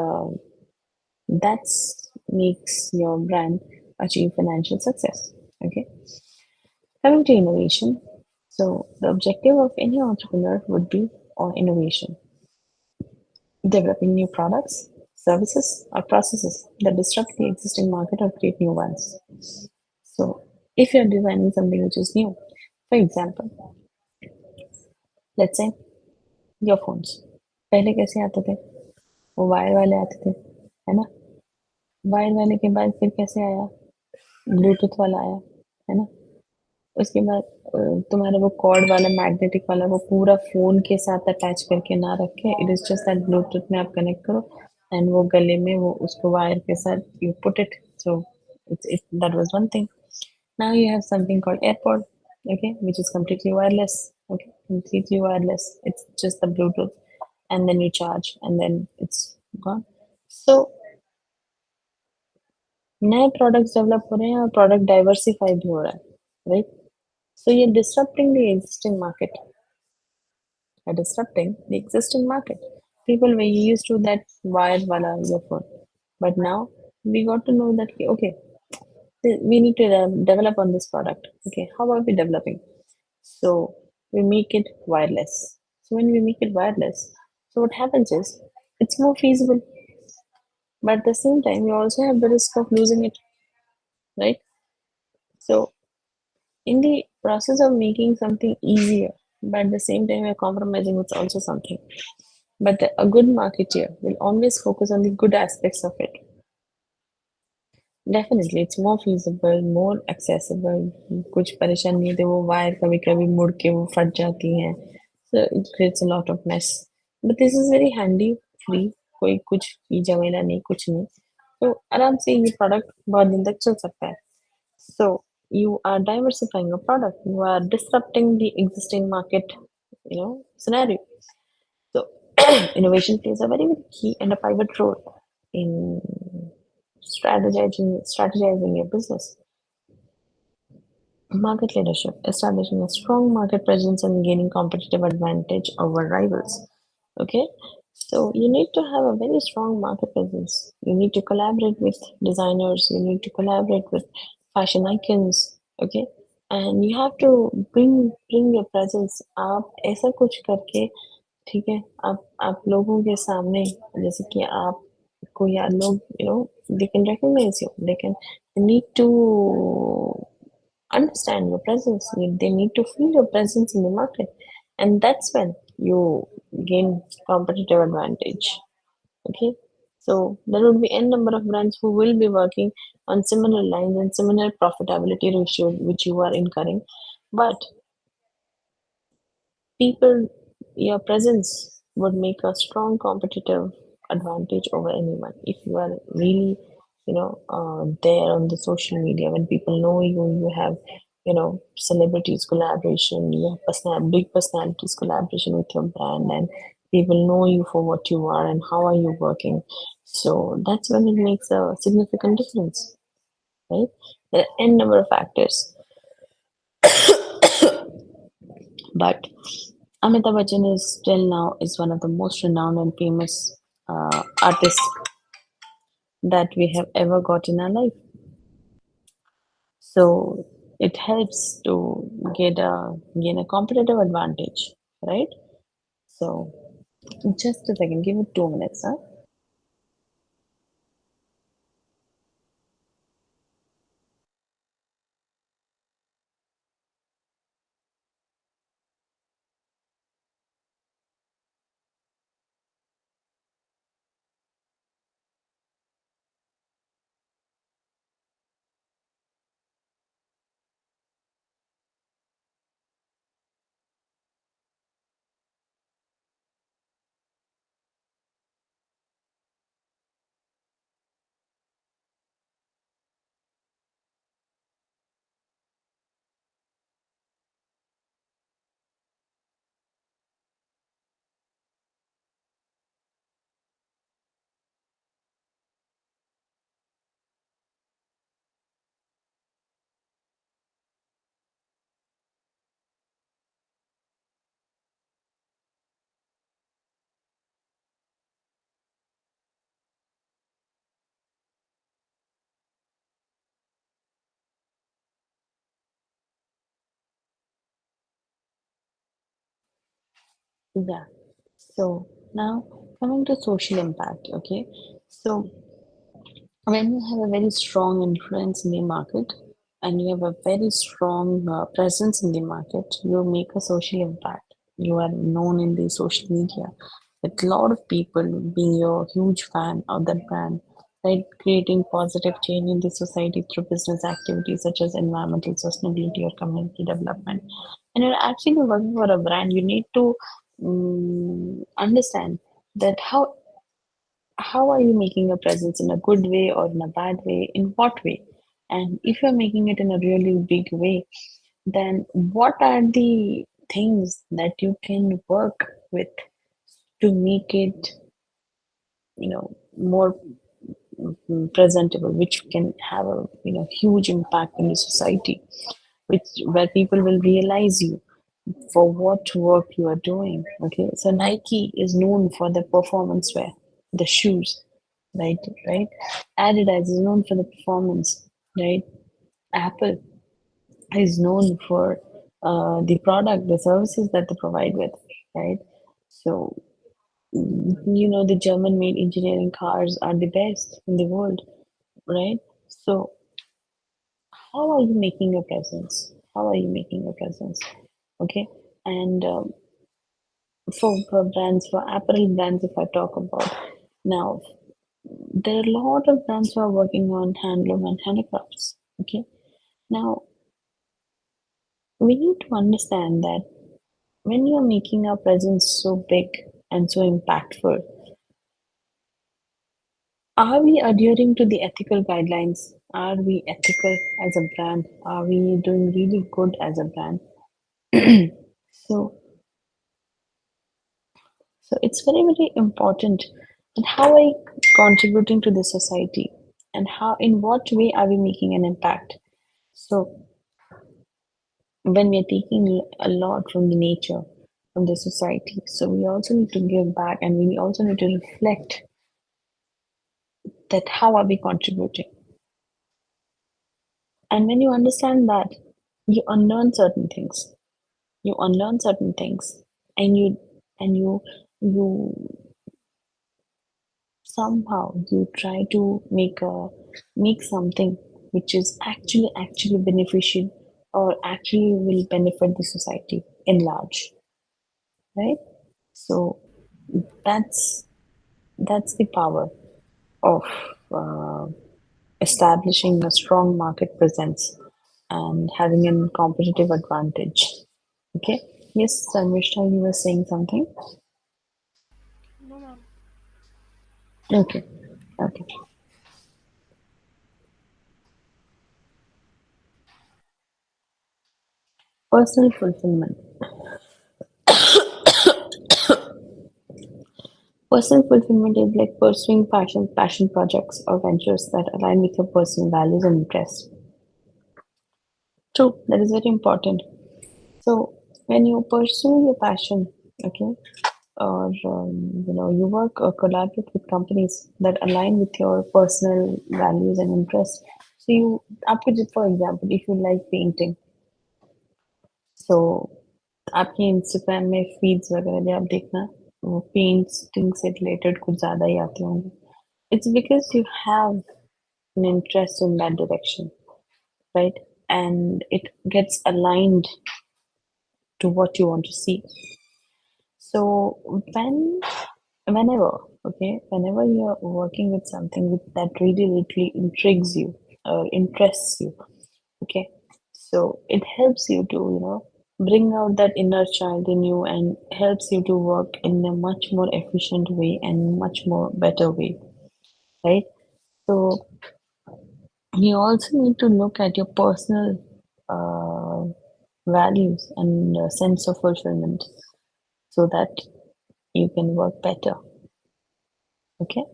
that's makes your brand achieve financial success. Okay. Coming to innovation. So the objective of any entrepreneur would be on innovation, developing new products, services, or processes that disrupt the existing market or create new ones. So, if you're designing something which is new, for example, let's say your phones. पहले कैसे आते थे? वो wire वाले आते थे, है ना? वायर वाले के बाद फिर कैसे आया? ब्लूटूथ वाला आया, है ना? उसके बाद तुम्हारा वो कॉर्ड वाला मैग्नेटिक वाला वो पूरा फोन के साथ अटैच करके ना रखे, it is just that Bluetooth में आप कनेक्ट करो एंड वो गले में वो उसको वायर के साथ you put it, so it's that was one thing. Now you have something called AirPod, okay, which is completely wireless. Okay, completely wireless. It's just the Bluetooth, and then you charge, and then it's gone. So नए products develop हो रहे हैं और product diversify भी हो रहा है, right? So you're disrupting the existing market. You're disrupting the existing market. People were used to that wired wala earphone, but now we got to know that okay, we need to develop on this product. Okay, how are we developing? So we make it wireless. So when we make it wireless, so what happens is it's more feasible, but at the same time you also have the risk of losing it, right? So in the process of making something easier, but at the same time you're compromising with also something. But a good marketeer will always focus on the good aspects of it. Definitely, it's more feasible, more accessible. कुछ परेशानी नहीं होती, वो wire कभी कभी मुड़ के वो फट जाती हैं. So it creates a lot of mess. But this is very handy, free. कोई कुछ की झमेला नहीं, कुछ नहीं. तो आराम से ये प्रोडक्ट बहुत दिन तक चल सकता है. So you are diversifying a product. You are disrupting the existing market, scenario. So innovation plays a very, very key and a pivot role in strategizing your business. Market leadership, establishing a strong market presence and gaining competitive advantage over rivals. Okay, so you need to have a very strong market presence. You need to collaborate with designers. You need to collaborate with fashion icons. Okay, and you have to bring your presence. आप ऐसा कुछ करके ठीक है, आप लोगों के सामने जैसे कि आप को या लोग they can recognize you, they can need to understand your presence, they need to feel your presence in the market, and that's when you gain competitive advantage. Okay, so there will be n number of brands who will be working on similar lines and similar profitability ratios which you are incurring, but people, your presence would make a strong competitive advantage over anyone if you are really there on the social media. When people know you, you have celebrities collaboration, you have big personalities collaboration with your brand, and people know you for what you are and how are you working. So that's when it makes a significant difference, right? There are n number of factors, but Amitabh Bachchan is still now is one of the most renowned and famous artists that we have ever got in our life. So it helps to gain a competitive advantage, right? So just a second, give it 2 minutes, huh? Yeah. So now coming to social impact, okay. So when you have a very strong influence in the market and you have a very strong presence in the market, you make a social impact. You are known in the social media with a lot of people being your huge fan of that brand, right? Creating positive change in the society through business activities such as environmental sustainability or community development. And you're actually working for a brand, you need to understand that how are you making a presence, in a good way or in a bad way, in what way? And if you're making it in a really big way, then what are the things that you can work with to make it, more presentable, which can have a huge impact in the society, which where people will realize you for what work you are doing. Okay, so Nike is known for the performance wear, the shoes, right? Right. Adidas is known for the performance, right? Apple is known for the product, the services that they provide with, right? So the German-made engineering cars are the best in the world, right? So how are you making a presence? How are you making a presence? Okay, and for brands, for apparel brands, if I talk about now, there are a lot of brands who are working on handloom and handicrafts. Okay, now we need to understand that when you are making our presence so big and so impactful, are we adhering to the ethical guidelines? Are we ethical as a brand? Are we doing really good as a brand? So, so it's very, very important that how are we contributing to the society and how, in what way are we making an impact? So, when we are taking a lot from the nature, from the society, so we also need to give back and we also need to reflect that how are we contributing. And when you understand that, you unlearn certain things. You unlearn certain things, and you somehow you try to make something which is actually beneficial or actually will benefit the society in large, right? So that's that's the power of uh, establishing a strong market presence and having a competitive advantage. Okay. Yes, Sarmishta, you were saying something. No, ma'am. Okay. Okay. Personal fulfillment. Personal fulfillment is like pursuing passion projects or ventures that align with your personal values and interests. True, that is very important. So when you pursue your passion, okay, or you work or collaborate with companies that align with your personal values and interests. So you, for example, if you like painting, so आपके Instagram में feeds वगैरह भी आप देखना, वो painting से related कुछ ज्यादा ही आते होंगे. It's because you have an interest in that direction, right? And it gets aligned to what you want to see. So whenever you're working with something that really intrigues you or interests you, okay, so it helps you to bring out that inner child in you and helps you to work in a much more efficient way and much more better way, right? So you also need to look at your personal uh, values and sense of fulfillment so that you can work better. Okay,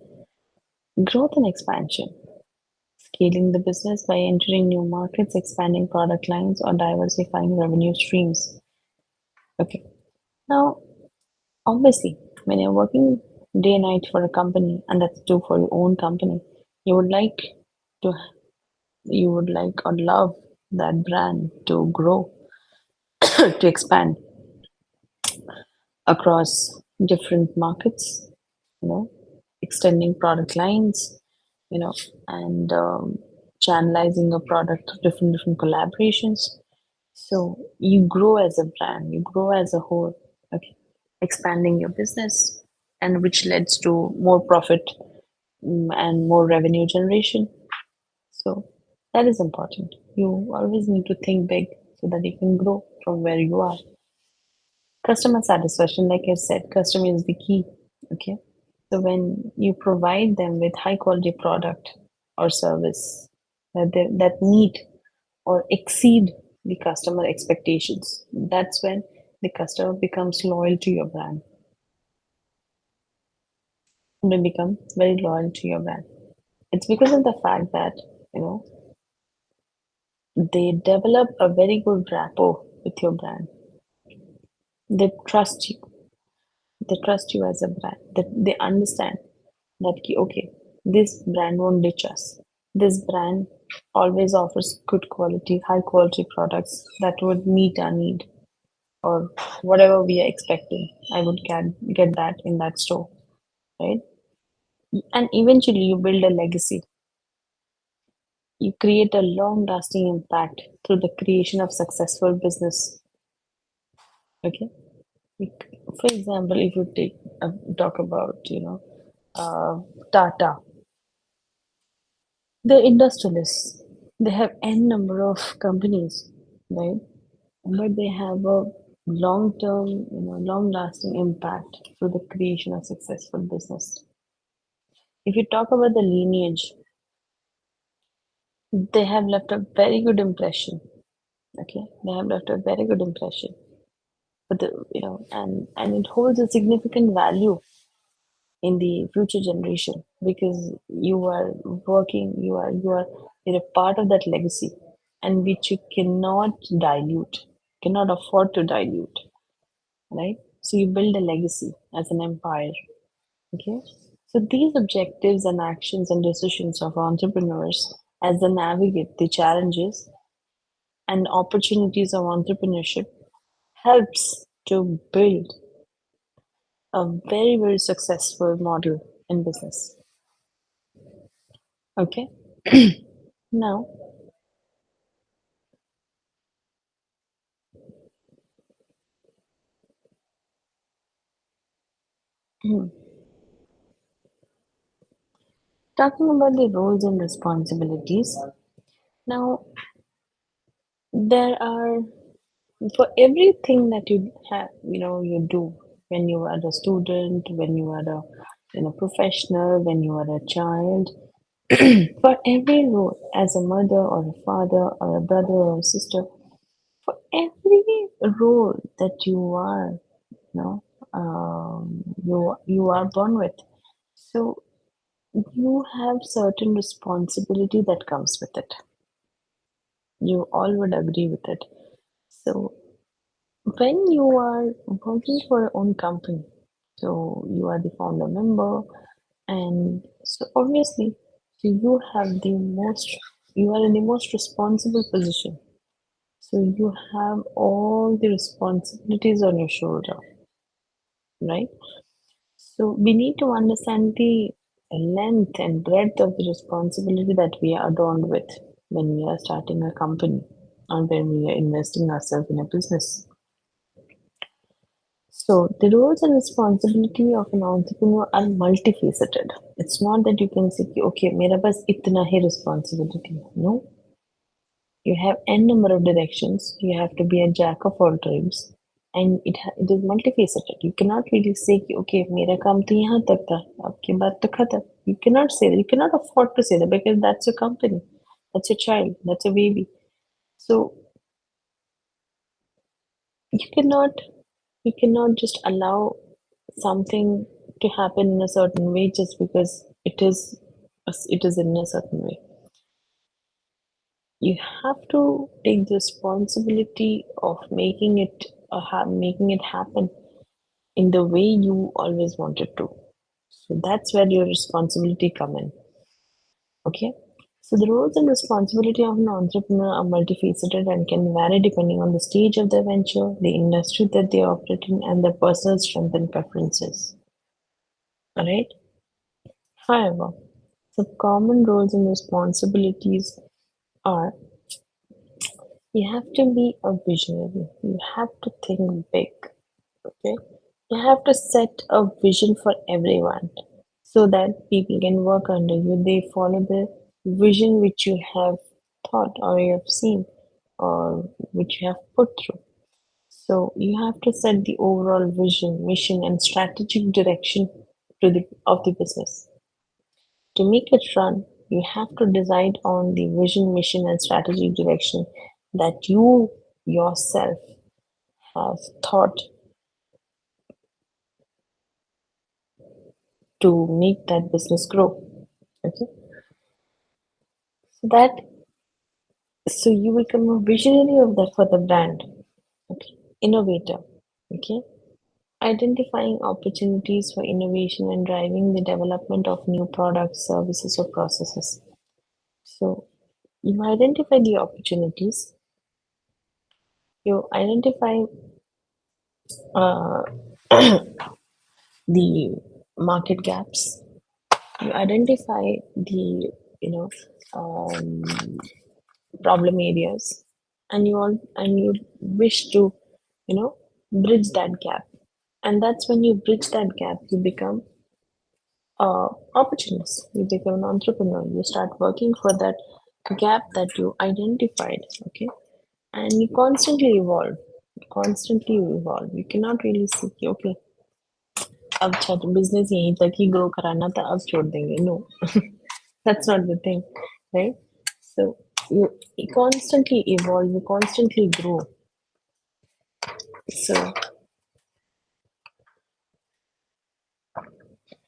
growth and expansion, scaling the business by entering new markets, expanding product lines, or diversifying revenue streams. Okay, now obviously, when you're working day and night for a company, and that's true for your own company, you would like to, you would like or love that brand to grow, to expand. across different markets, you know, extending product lines, you know, and channelizing a product to different collaborations. So you grow as a brand, you grow as a whole, okay, expanding your business, and which leads to more profit, and more revenue generation. So that is important. You always need to think big so that you can grow from where you are. Customer satisfaction, like I said, customer is the key. Okay. So when you provide them with high quality product or service that meet or exceed the customer expectations, that's when the customer becomes loyal to your brand. They become very loyal to your brand. It's because of the fact that, you know, they develop a very good rapport with your brand. They trust you. They trust you as a brand. That they understand that okay, this brand won't ditch us. This brand always offers good quality, high quality products that would meet our need, or whatever we are expecting. I would get that in that store, right? And eventually, you build a legacy. You create a long lasting impact through the creation of successful business. Okay. For example, if you talk about, Tata, they're industrialists. They have n number of companies, right? But they have a long term, long lasting impact through the creation of successful business. If you talk about the lineage, they have left a very good impression. Okay, they have left a very good impression. But and it holds a significant value in the future generation, because you are working, you're a part of that legacy, and which you cannot dilute, cannot afford to dilute, right? So you build a legacy as an empire. Okay, so these objectives and actions and decisions of entrepreneurs as they navigate the challenges and opportunities of entrepreneurship helps to build a very, very successful model in business. Okay. Now, talking about the roles and responsibilities. Now, there are, for everything that you have, you do when you are a student, when you are a professional, when you are a child, for every role as a mother or a father or a brother or a sister, for every role that you are, you are born with. So you have certain responsibility that comes with it. You all would agree with it. So when you are working for your own company, so you are the founder member, and so obviously, so you are in the most responsible position. So you have all the responsibilities on your shoulder, right? So we need to understand the length and breadth of the responsibility that we are adorned with when we are starting a company and when we are investing ourselves in a business. So the roles and responsibility of an entrepreneur are multifaceted. It's not that you can say, okay, मेरा बस इतना ही responsibility. No, you have n number of directions. You have to be a jack of all trades, and it is multifaceted. You cannot really say, okay, मेरा काम तो यहाँ तक था, आपके बाद तो खत्म. You cannot say that. You cannot afford to say that, because that's your company, that's your child, that's your baby. So you cannot just allow something to happen in a certain way just because it is in a certain way. You have to take the responsibility of making it happen in the way you always wanted to. So that's where your responsibility come in. Okay. So the roles and responsibility of an entrepreneur are multifaceted and can vary depending on the stage of the venture, the industry that they operate in, and their personal strength and preferences. Alright? However, some common roles and responsibilities are you have to be a visionary. You have to think big. Okay? You have to set a vision for everyone so that people can work under you. They follow the vision which you have thought or you have seen or which you have put through. So you have to set the overall vision, mission, and strategic direction of the business. To make it run, you have to decide on the vision, mission, and strategic direction that you yourself have thought to make that business grow. Okay, so that so you become a visionary of that for the brand. Okay, innovator. Okay, identifying opportunities for innovation and driving the development of new products, services, or processes. So you identify the opportunities. You identify uh, the market gaps. You identify the you know um, problem areas, and you wish to bridge that gap. And that's when you bridge that gap, you become opportunist. You become an entrepreneur. You start working for that gap that you identified. Okay, and you constantly evolve. Constantly evolve. You cannot really see. Okay, अब अच्छा business यहीं तक ही grow कराना था अब छोड़ देंगे no that's not the thing, right? So you constantly evolve, you constantly grow. So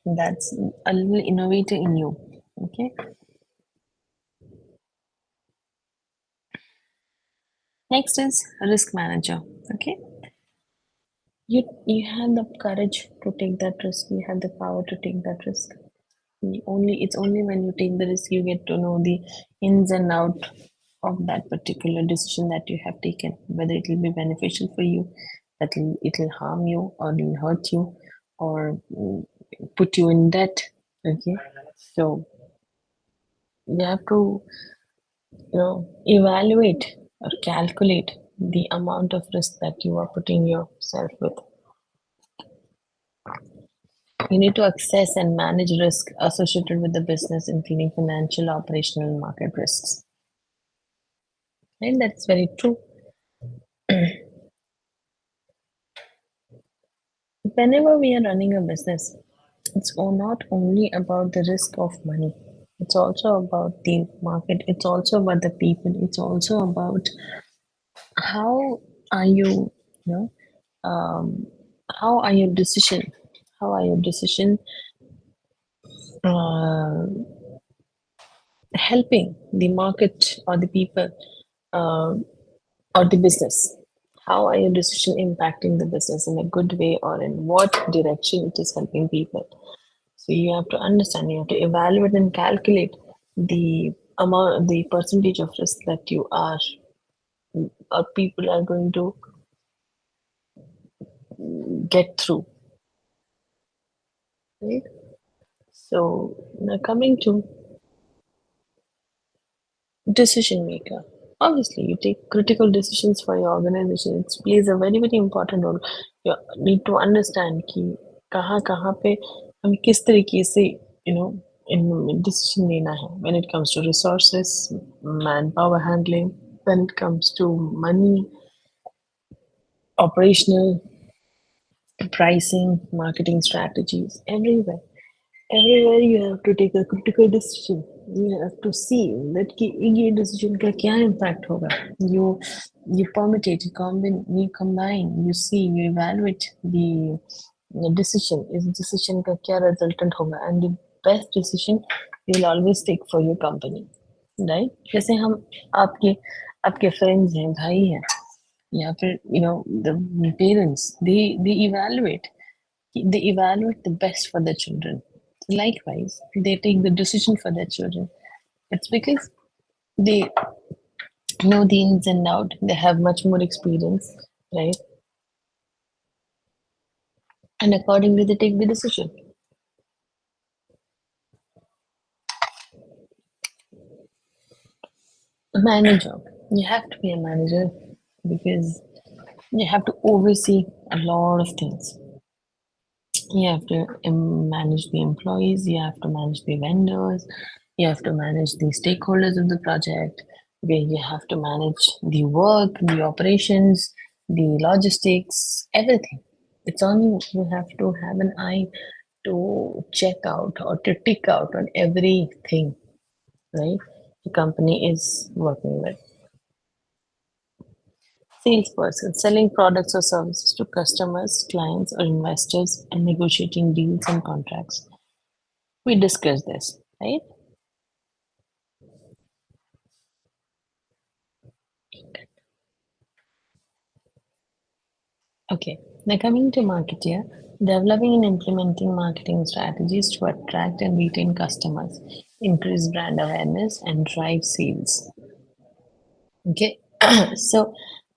that's a little innovator in you. Okay. Next is risk manager. Okay. You have the courage to take that risk. You have the power to take that risk. It's only when you take the risk you get to know the ins and out of that particular decision that you have taken, whether it will be beneficial for you, that it will harm you, or it will hurt you, or put you in debt. Okay, so you have to evaluate or calculate the amount of risk that you are putting yourself with. You need to assess and manage risk associated with the business, including financial, operational, and market risks. And that's very true. Whenever we are running a business, it's not only about the risk of money. It's also about the market. It's also about the people. It's also about how are you know, um, how are your decision, how are your decision uh, helping the market or the people uh, or the business? How are your decision impacting the business in a good way or in what direction it is helping people? So you have to understand, you have to evaluate and calculate the amount, the percentage of risk that you are or people are going to get through. Right? So now coming to decision maker. Obviously, you take critical decisions for your organization. It plays a very, very important role. You need to understand कि कहाँ पे हमें किस तरीके से in decision लेना है when it comes to resources, manpower handling, when it comes to money, operational, pricing, marketing strategies, everywhere. Everywhere you have to take a critical decision. You have to see that कि ये decision का क्या impact होगा. You permutate, you combine, you see, you evaluate the decision. इस decision का क्या resultant होगा, and the best decision you will always take for your company, right? जैसे हम आपके friends हैं, भाई हैं, या फिर the parents, they evaluate the best for their children. Likewise, they take the decision for their children. It's because they know the ins and out. They have much more experience, right? And accordingly, they take the decision. A manager, you have to be a manager because you have to oversee a lot of things. You have to manage the employees, you have to manage the vendors, you have to manage the stakeholders of the project, where you have to manage the work, the operations, the logistics, everything. It's on you. You have to have an eye to check out or to tick out on everything, right? The company is working with. Salesperson selling products or services to customers, clients, or investors and negotiating deals and contracts. We discussed this, right? Okay. Now coming to marketer, developing and implementing marketing strategies to attract and retain customers, increase brand awareness, and drive sales. Okay. So,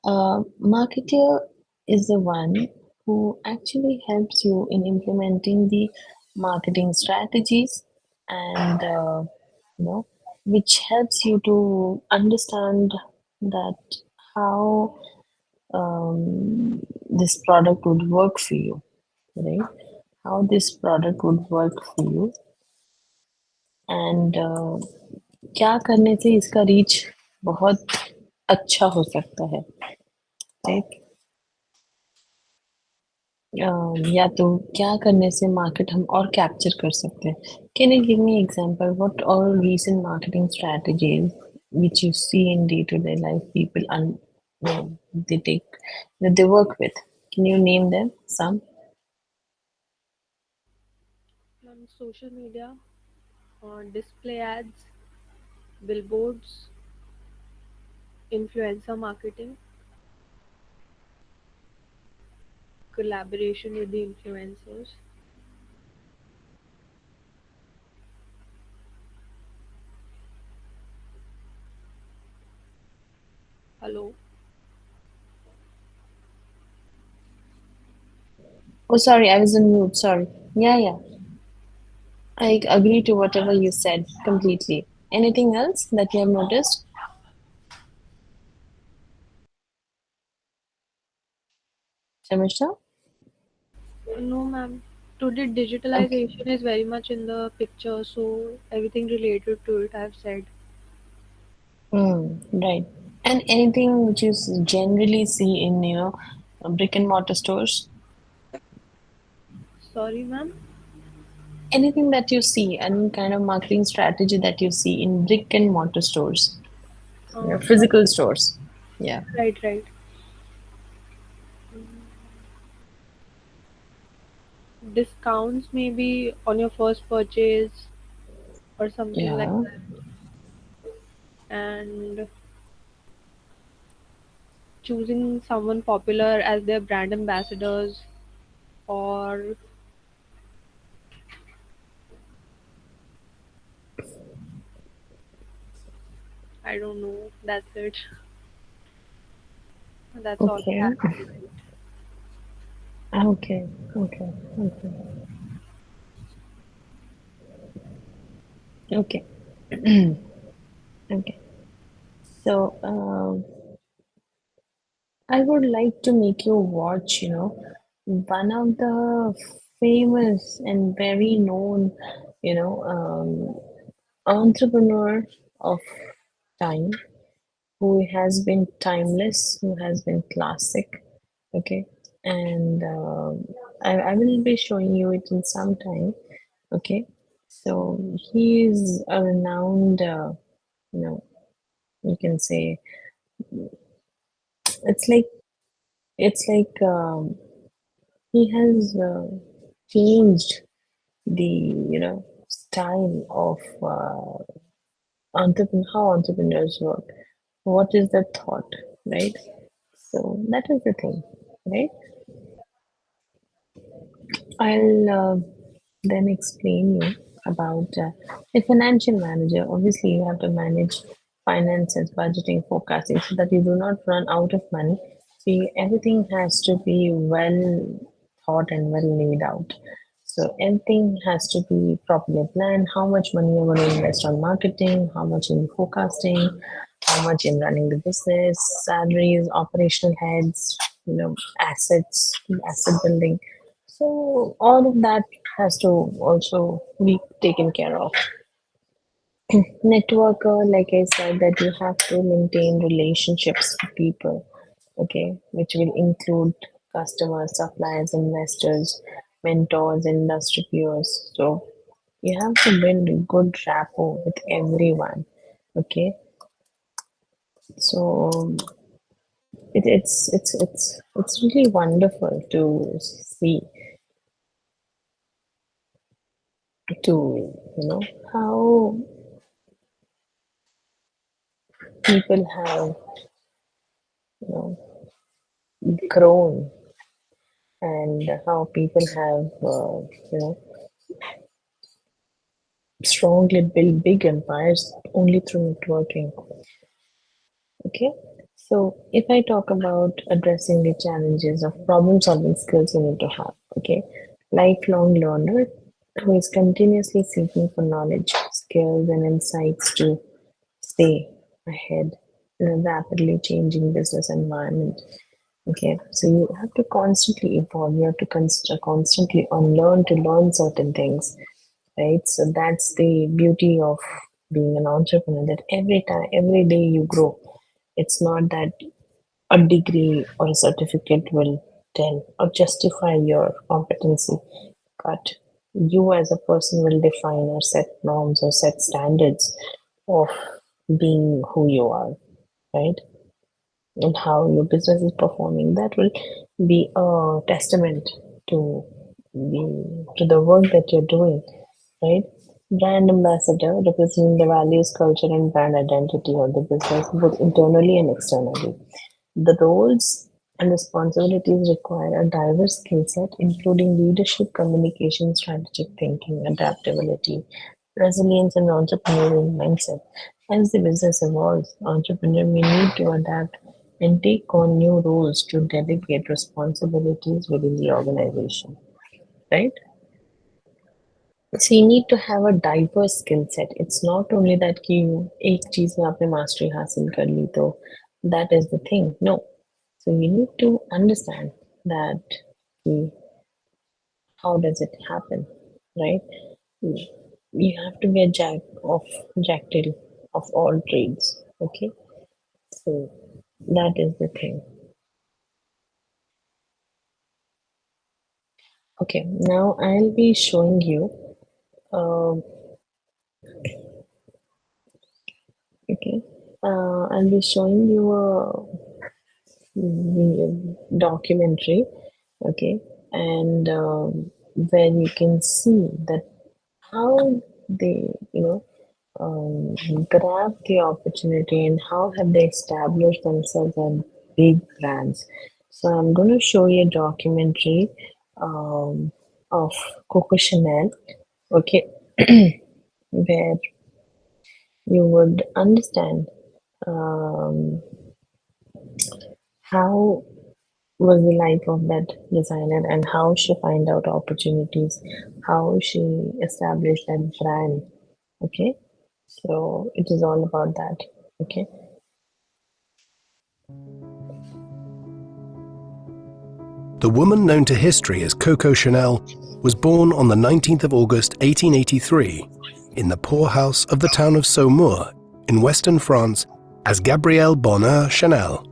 marketer is the one who actually helps you in implementing the marketing strategies and which helps you to understand that how this product would work for you, right? How this product would work for you and क्या करने से इसका reach बहुत अच्छा हो सकता है, right? या तो क्या करने से मार्केट हम और कैप्चर कर सकते हैं? Can you give me example what all recent marketing strategies which you see in day-to-day life people they take that they work with? Can you name them some? On social media, on display ads, billboards, influencer marketing, collaboration with the influencers. Hello. Oh, sorry, I was on mute. Sorry. Yeah, yeah. I agree to whatever you said completely. Anything else that you have noticed? Shamishta? No, ma'am. Today, Okay. digitalization is very much in the picture, so everything related to it I've said. Right. And anything which you generally see in, brick and mortar stores? Sorry, ma'am. Anything that you see, any kind of marketing strategy that you see in brick and mortar stores, Sorry. physical stores. Yeah. Right, right. Discounts maybe on your first purchase or something like Yeah. that. And choosing someone popular as their brand ambassadors, or I don't know. That's it. That's all I Okay. have to say. Okay. Okay. Okay. Okay. Okay. So, I would like to make you watch, one of the famous and very known, entrepreneur of time who has been timeless, who has been classic. Okay. And I will be showing you it in some time. Okay. So he is a renowned, you know, you can say it's like it's like he has changed the style of how entrepreneurs work. What is the thought, right? So that is the thing, right? I'll then explain you. about a financial manager. Obviously, you have to manage finances, budgeting, forecasting, so that you do not run out of money. So everything has to be well thought and well laid out. So everything has to be properly planned. How much money you're going to invest on marketing, how much in forecasting, how much in running the business, salaries, operational heads, assets, asset building. So all of that has to also be taken care of. Networker, like I said, that you have to maintain relationships with people, okay, which will include customers, suppliers, investors, mentors, industry peers. So you have to build a good rapport with everyone, okay. So it's really wonderful to see, to how people have you know grown, and how people have strongly built big empires only through networking. Okay, so if I talk about addressing the challenges of problem solving skills you need to have, okay, lifelong learner who is continuously seeking for knowledge, skills, and insights to stay ahead in a rapidly changing business environment. Okay, so you have to constantly evolve. You have to constantly unlearn to learn certain things, right? So that's the beauty of being an entrepreneur. That every time, every day you grow. It's not that a degree or a certificate will tell or justify your competency, but you as a person will define or set norms or set standards of being who you are, right? And how your business is performing. That will be a testament to the work that you're doing, right? Brand ambassador representing the values, culture, and brand identity of the business, both internally and externally. The roles and responsibilities require a diverse skill set, including leadership, communication, strategic thinking, adaptability, resilience, and entrepreneurial mindset. As the business evolves, entrepreneur may need to adapt and take on new roles to delegate responsibilities within the organization, right? So you need to have a diverse skill set. It's not only that कि एक चीज में आपने mastery हासिल कर ली तो that is the thing. No. So you need to understand that कि how does it happen, right? You have to be a jack till of all trades. Okay. So that is the thing. Okay. Now I'll be showing you. Uh, okay. I'll be showing you a documentary, okay, and where you can see that how they, grab the opportunity and how have they established themselves as big brands. So I'm going to show you a documentary of Coco Chanel, okay, where you would understand um, how was the life of that designer and how she find out opportunities, how she established that brand. Okay, so it is all about that. Okay. The woman known to history as Coco Chanel was born on the 19th of August 1883 in the poorhouse of the town of Saumur in western France as Gabrielle Bonheur Chanel.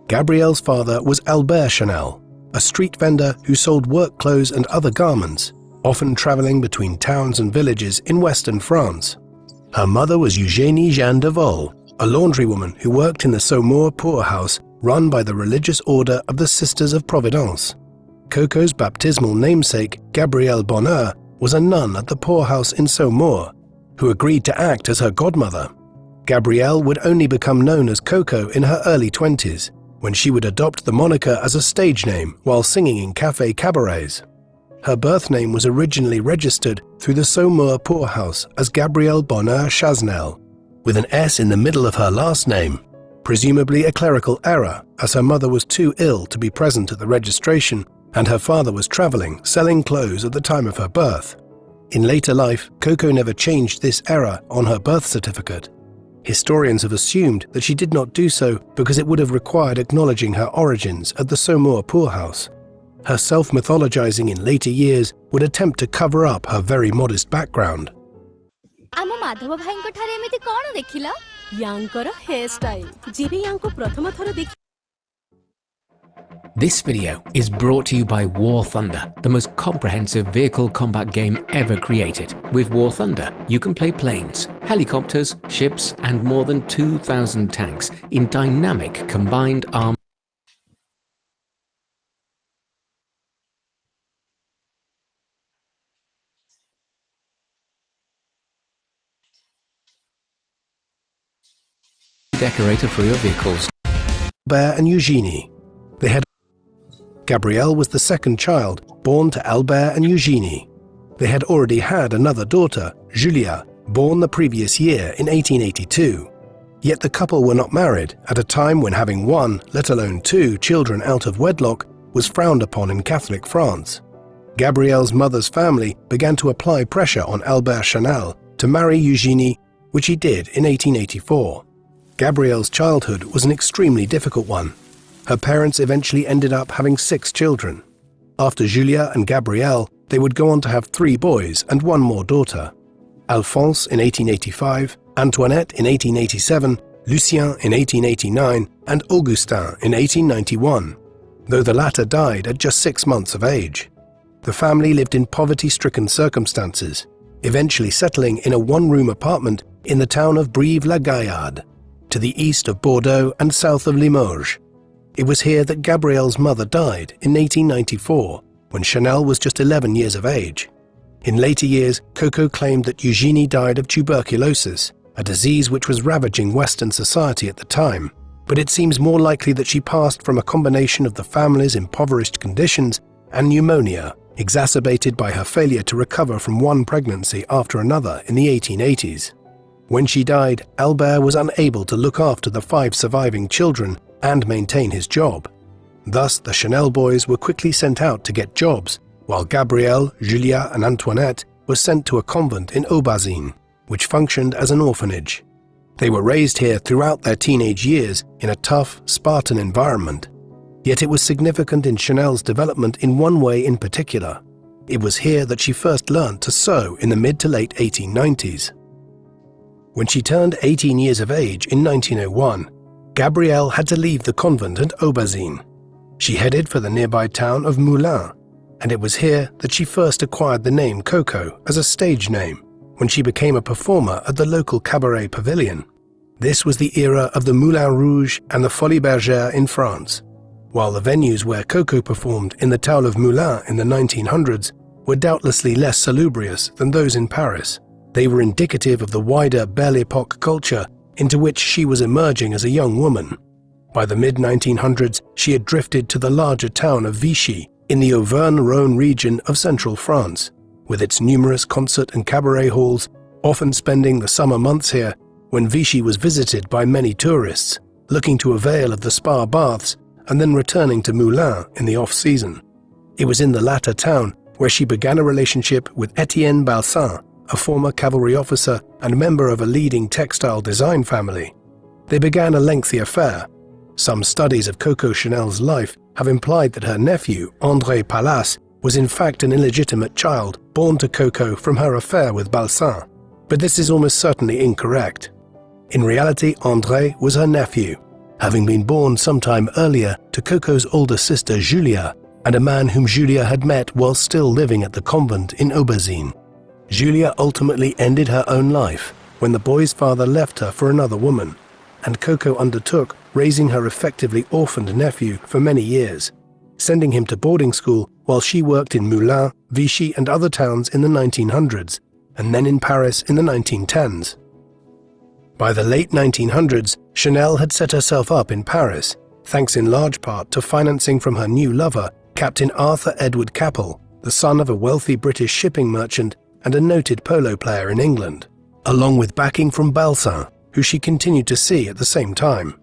Gabrielle's father was Albert Chanel, a street vendor who sold work clothes and other garments, often traveling between towns and villages in western France. Her mother was Eugénie Jeanne de Vol, a laundrywoman who worked in the Saumur poorhouse run by the religious order of the Sisters of Providence. Coco's baptismal namesake, Gabrielle Bonheur, was a nun at the poorhouse in Saumur, who agreed to act as her godmother. Gabrielle would only become known as Coco in her early 20s, when she would adopt the moniker as a stage name while singing in café cabarets. Her birth name was originally registered through the Saumur poorhouse as Gabrielle Bonheur Chasnel, with an S in the middle of her last name, presumably a clerical error as her mother was too ill to be present at the registration and her father was travelling selling clothes at the time of her birth. In later life, Coco never changed this error on her birth certificate. Historians have assumed that she did not do so because it would have required acknowledging her origins at the Saumur poorhouse. Her self-mythologizing in later years would attempt to cover up her very modest background. ଆମ ମାଧବ ଭାଇଙ୍କ ଠାରେ ଏମିତି କଣ ଦେଖିଲ? ୟାଙ୍କର hair style ଯେବେ ୟାଙ୍କୁ ପ୍ରଥମ ଥର ଦେଖି This video is brought to you by War Thunder, the most comprehensive vehicle combat game ever created. With War Thunder, you can play planes, helicopters, ships, and more than 2,000 tanks in dynamic combined armed decorator for your vehicles. Albert and Eugenie. They had Gabrielle was the second child, born to Albert and Eugenie. They had already had another daughter, Julia, born the previous year in 1882. Yet the couple were not married at a time when having one, let alone two, children out of wedlock was frowned upon in Catholic France. Gabrielle's mother's family began to apply pressure on Albert Chanel to marry Eugenie, which he did in 1884. Gabrielle's childhood was an extremely difficult one. Her parents eventually ended up having 6 children. After Julia and Gabrielle, they would go on to have 3 boys and 1 more daughter. Alphonse in 1885, Antoinette in 1887, Lucien in 1889, and Augustin in 1891, though the latter died at just 6 months of age. The family lived in poverty-stricken circumstances, eventually settling in a 1-room apartment in the town of Brive-la-Gaillarde, to the east of Bordeaux and south of Limoges. It was here that Gabrielle's mother died in 1894, when Chanel was just 11 years of age. In later years, Coco claimed that Eugenie died of tuberculosis, a disease which was ravaging Western society at the time, but it seems more likely that she passed from a combination of the family's impoverished conditions and pneumonia, exacerbated by her failure to recover from one pregnancy after another in the 1880s. When she died, Albert was unable to look after the 5 surviving children and maintain his job. Thus, the Chanel boys were quickly sent out to get jobs, while Gabrielle, Julia, and Antoinette were sent to a convent in Aubazine, which functioned as an orphanage. They were raised here throughout their teenage years in a tough, Spartan environment. Yet it was significant in Chanel's development in one way in particular. It was here that she first learned to sew in the mid to late 1890s. When she turned 18 years of age in 1901, Gabrielle had to leave the convent at Aubazine. She headed for the nearby town of Moulins, and it was here that she first acquired the name Coco as a stage name when she became a performer at the local cabaret pavilion. This was the era of the Moulin Rouge and the Folies Bergère in France, while the venues where Coco performed in the town of Moulins in the 1900s were doubtlessly less salubrious than those in Paris. They were indicative of the wider Belle Époque culture into which she was emerging as a young woman. By the mid-1900s, she had drifted to the larger town of Vichy in the Auvergne-Rhône region of central France, with its numerous concert and cabaret halls, often spending the summer months here when Vichy was visited by many tourists, looking to avail of the spa baths and then returning to Moulins in the off-season. It was in the latter town where she began a relationship with Étienne Balsan, a former cavalry officer and member of a leading textile design family. They began a lengthy affair. Some studies of Coco Chanel's life have implied that her nephew, André Pallas, was in fact an illegitimate child born to Coco from her affair with Balsan, but this is almost certainly incorrect. In reality, André was her nephew, having been born sometime earlier to Coco's older sister Julia and a man whom Julia had met while still living at the convent in Aubazine. Julia ultimately ended her own life when the boy's father left her for another woman, and Coco undertook raising her effectively orphaned nephew for many years, sending him to boarding school while she worked in Moulins, Vichy and other towns in the 1900s, and then in Paris in the 1910s. By the late 1900s, Chanel had set herself up in Paris, thanks in large part to financing from her new lover, Captain Arthur Edward Capel, the son of a wealthy British shipping merchant and a noted polo player in England, along with backing from Balsin, who she continued to see at the same time.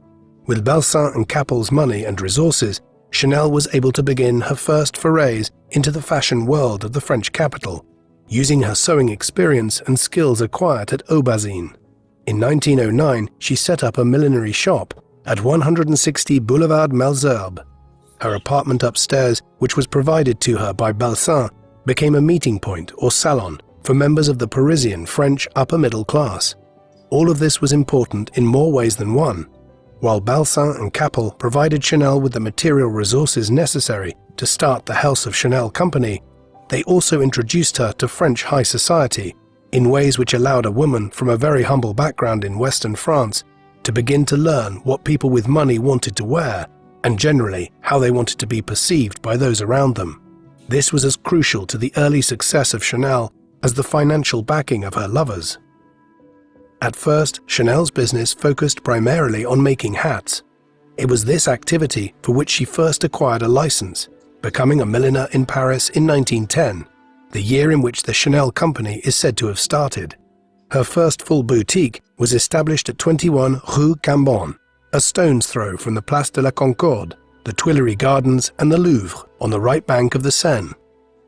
With Balsin and Capel's money and resources, Chanel was able to begin her first forays into the fashion world of the French capital, using her sewing experience and skills acquired at Aubazine. In 1909, she set up a millinery shop at 160 Boulevard Malesherbes. Her apartment upstairs, which was provided to her by Balsin, became a meeting point or salon for members of the Parisian French upper middle class. All of this was important in more ways than one. While Balsin and Capel provided Chanel with the material resources necessary to start the House of Chanel company, they also introduced her to French high society in ways which allowed a woman from a very humble background in Western France to begin to learn what people with money wanted to wear and generally how they wanted to be perceived by those around them. This was as crucial to the early success of Chanel as the financial backing of her lovers. At first, Chanel's business focused primarily on making hats. It was this activity for which she first acquired a license, becoming a milliner in Paris in 1910, the year in which the Chanel company is said to have started. Her first full boutique was established at 21 Rue Cambon, a stone's throw from the Place de la Concorde, the Tuileries Gardens and the Louvre on the right bank of the Seine.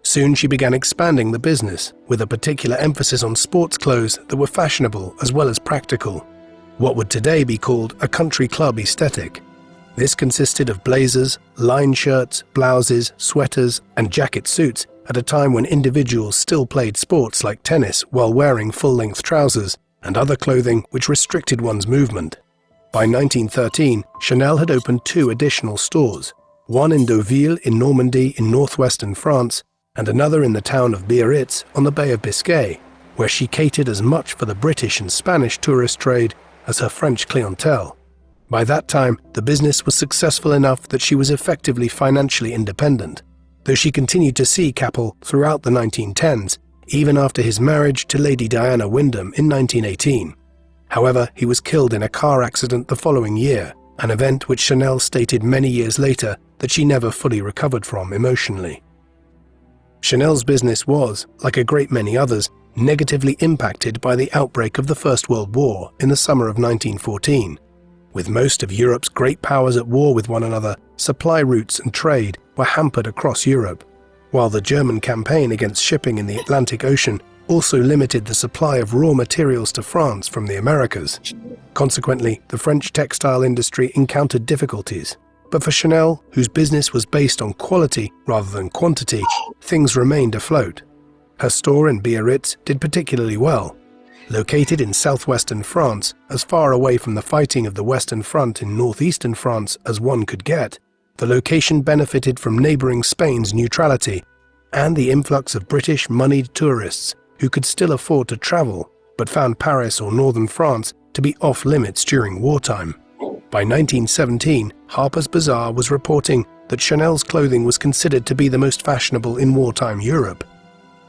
Soon she began expanding the business, with a particular emphasis on sports clothes that were fashionable as well as practical, what would today be called a country club aesthetic. This consisted of blazers, lined shirts, blouses, sweaters, and jacket suits at a time when individuals still played sports like tennis while wearing full-length trousers and other clothing which restricted one's movement. By 1913, Chanel had opened 2 additional stores, one in Deauville in Normandy in northwestern France, and another in the town of Biarritz on the Bay of Biscay, where she catered as much for the British and Spanish tourist trade as her French clientele. By that time, the business was successful enough that she was effectively financially independent, though she continued to see Capel throughout the 1910s, even after his marriage to Lady Diana Wyndham in 1918. However, he was killed in a car accident the following year, an event which Chanel stated many years later that she never fully recovered from emotionally. Chanel's business was, like a great many others, negatively impacted by the outbreak of the First World War in the summer of 1914. With most of Europe's great powers at war with one another, supply routes and trade were hampered across Europe, while the German campaign against shipping in the Atlantic Ocean also limited the supply of raw materials to France from the Americas. Consequently, the French textile industry encountered difficulties. But for Chanel, whose business was based on quality rather than quantity, things remained afloat. Her store in Biarritz did particularly well. Located in southwestern France, as far away from the fighting of the Western Front in northeastern France as one could get, the location benefited from neighboring Spain's neutrality and the influx of British moneyed tourists who could still afford to travel but found Paris or northern France to be off-limits during wartime. By 1917, Harper's Bazaar was reporting that Chanel's clothing was considered to be the most fashionable in wartime Europe.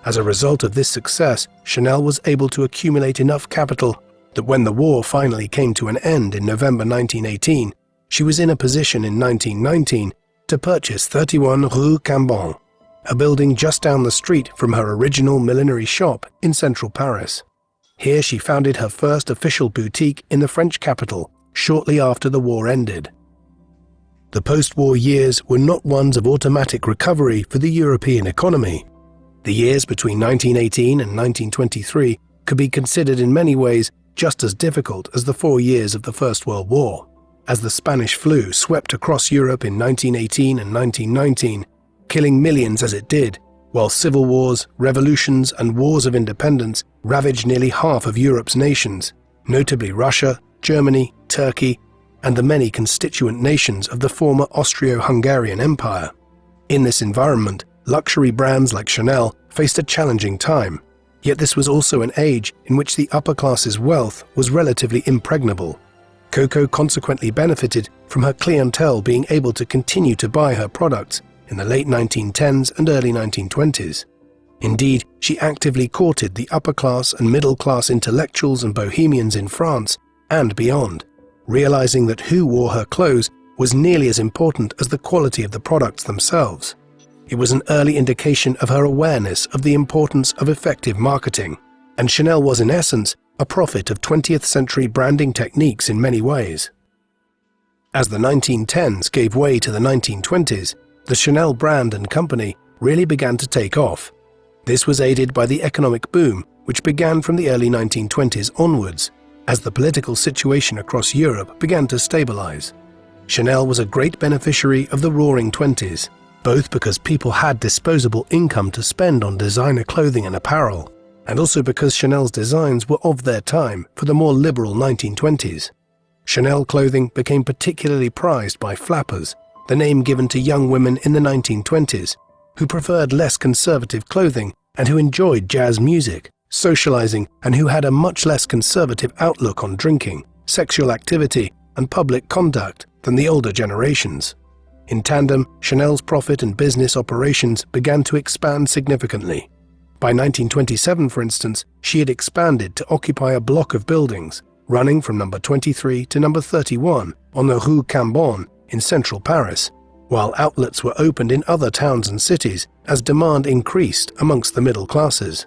As a result of this success, Chanel was able to accumulate enough capital that when the war finally came to an end in November 1918, she was in a position in 1919 to purchase 31 Rue Cambon, a building just down the street from her original millinery shop in central Paris. Here she founded her first official boutique in the French capital shortly after the war ended. The post-war years were not ones of automatic recovery for the European economy. The years between 1918 and 1923 could be considered in many ways just as difficult as the 4 years of the First World War, as the Spanish flu swept across Europe in 1918 and 1919, killing millions as it did, while civil wars, revolutions and wars of independence ravaged nearly half of Europe's nations, notably Russia, Germany, Turkey, and the many constituent nations of the former Austro-Hungarian Empire. In this environment, luxury brands like Chanel faced a challenging time, yet this was also an age in which the upper class's wealth was relatively impregnable. Coco consequently benefited from her clientele being able to continue to buy her products in the late 1910s and early 1920s. Indeed, she actively courted the upper class and middle class intellectuals and bohemians in France and beyond, realizing that who wore her clothes was nearly as important as the quality of the products themselves. It was an early indication of her awareness of the importance of effective marketing, and Chanel was in essence a prophet of 20th century branding techniques in many ways. As the 1910s gave way to the 1920s, the Chanel brand and company really began to take off. This was aided by the economic boom, which began from the early 1920s onwards, as the political situation across Europe began to stabilize. Chanel was a great beneficiary of the Roaring Twenties, both because people had disposable income to spend on designer clothing and apparel, and also because Chanel's designs were of their time for the more liberal 1920s. Chanel clothing became particularly prized by flappers, the name given to young women in the 1920s, who preferred less conservative clothing and who enjoyed jazz music, socializing, and who had a much less conservative outlook on drinking, sexual activity, and public conduct than the older generations. In tandem, Chanel's profit and business operations began to expand significantly. By 1927, for instance, she had expanded to occupy a block of buildings, running from number 23 to number 31 on the Rue Cambon in central Paris, while outlets were opened in other towns and cities as demand increased amongst the middle classes.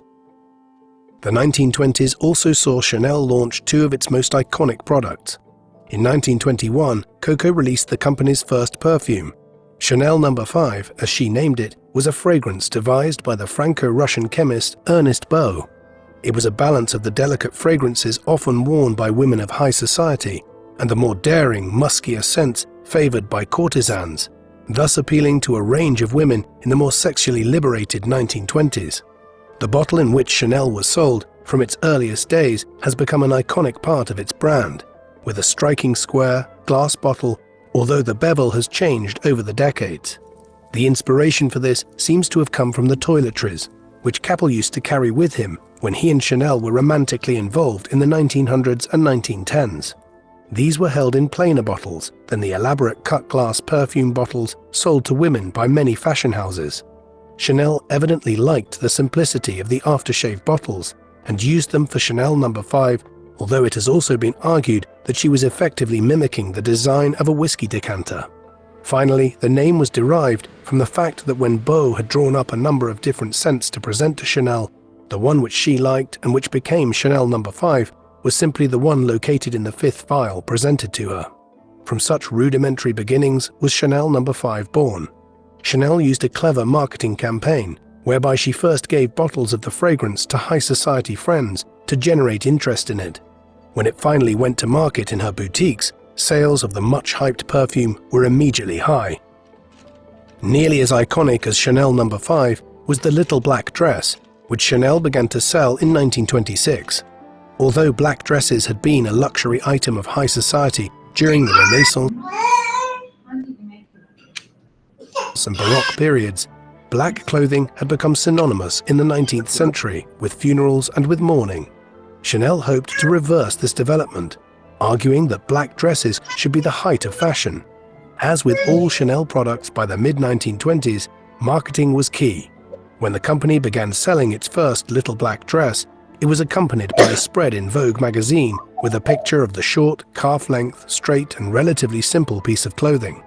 The 1920s also saw Chanel launch two of its most iconic products. In 1921, Coco released the company's first perfume. Chanel No. 5, as she named it, was a fragrance devised by the Franco-Russian chemist Ernest Beau. It was a balance of the delicate fragrances often worn by women of high society and the more daring, muskier scents favored by courtesans, thus appealing to a range of women in the more sexually liberated 1920s. The bottle in which Chanel was sold from its earliest days has become an iconic part of its brand, with a striking square, glass bottle, although the bevel has changed over the decades. The inspiration for this seems to have come from the toiletries, which Capel used to carry with him when he and Chanel were romantically involved in the 1900s and 1910s. These were held in plainer bottles than the elaborate cut-glass perfume bottles sold to women by many fashion houses. Chanel evidently liked the simplicity of the aftershave bottles and used them for Chanel No. 5, although it has also been argued that she was effectively mimicking the design of a whiskey decanter. Finally, the name was derived from the fact that when Beau had drawn up a number of different scents to present to Chanel, the one which she liked and which became Chanel No. 5 was simply the one located in the fifth vial presented to her. From such rudimentary beginnings was Chanel No. 5 born. Chanel used a clever marketing campaign whereby she first gave bottles of the fragrance to high society friends to generate interest in it. When it finally went to market in her boutiques, sales of the much-hyped perfume were immediately high. Nearly as iconic as Chanel No. 5 was the little black dress, which Chanel began to sell in 1926. Although black dresses had been a luxury item of high society during the Renaissance and Baroque periods, black clothing had become synonymous in the 19th century with funerals and with mourning. Chanel hoped to reverse this development, arguing that black dresses should be the height of fashion. As with all Chanel products by the mid-1920s, marketing was key. When the company began selling its first little black dress, it was accompanied by a spread in Vogue magazine with a picture of the short, calf-length, straight and relatively simple piece of clothing.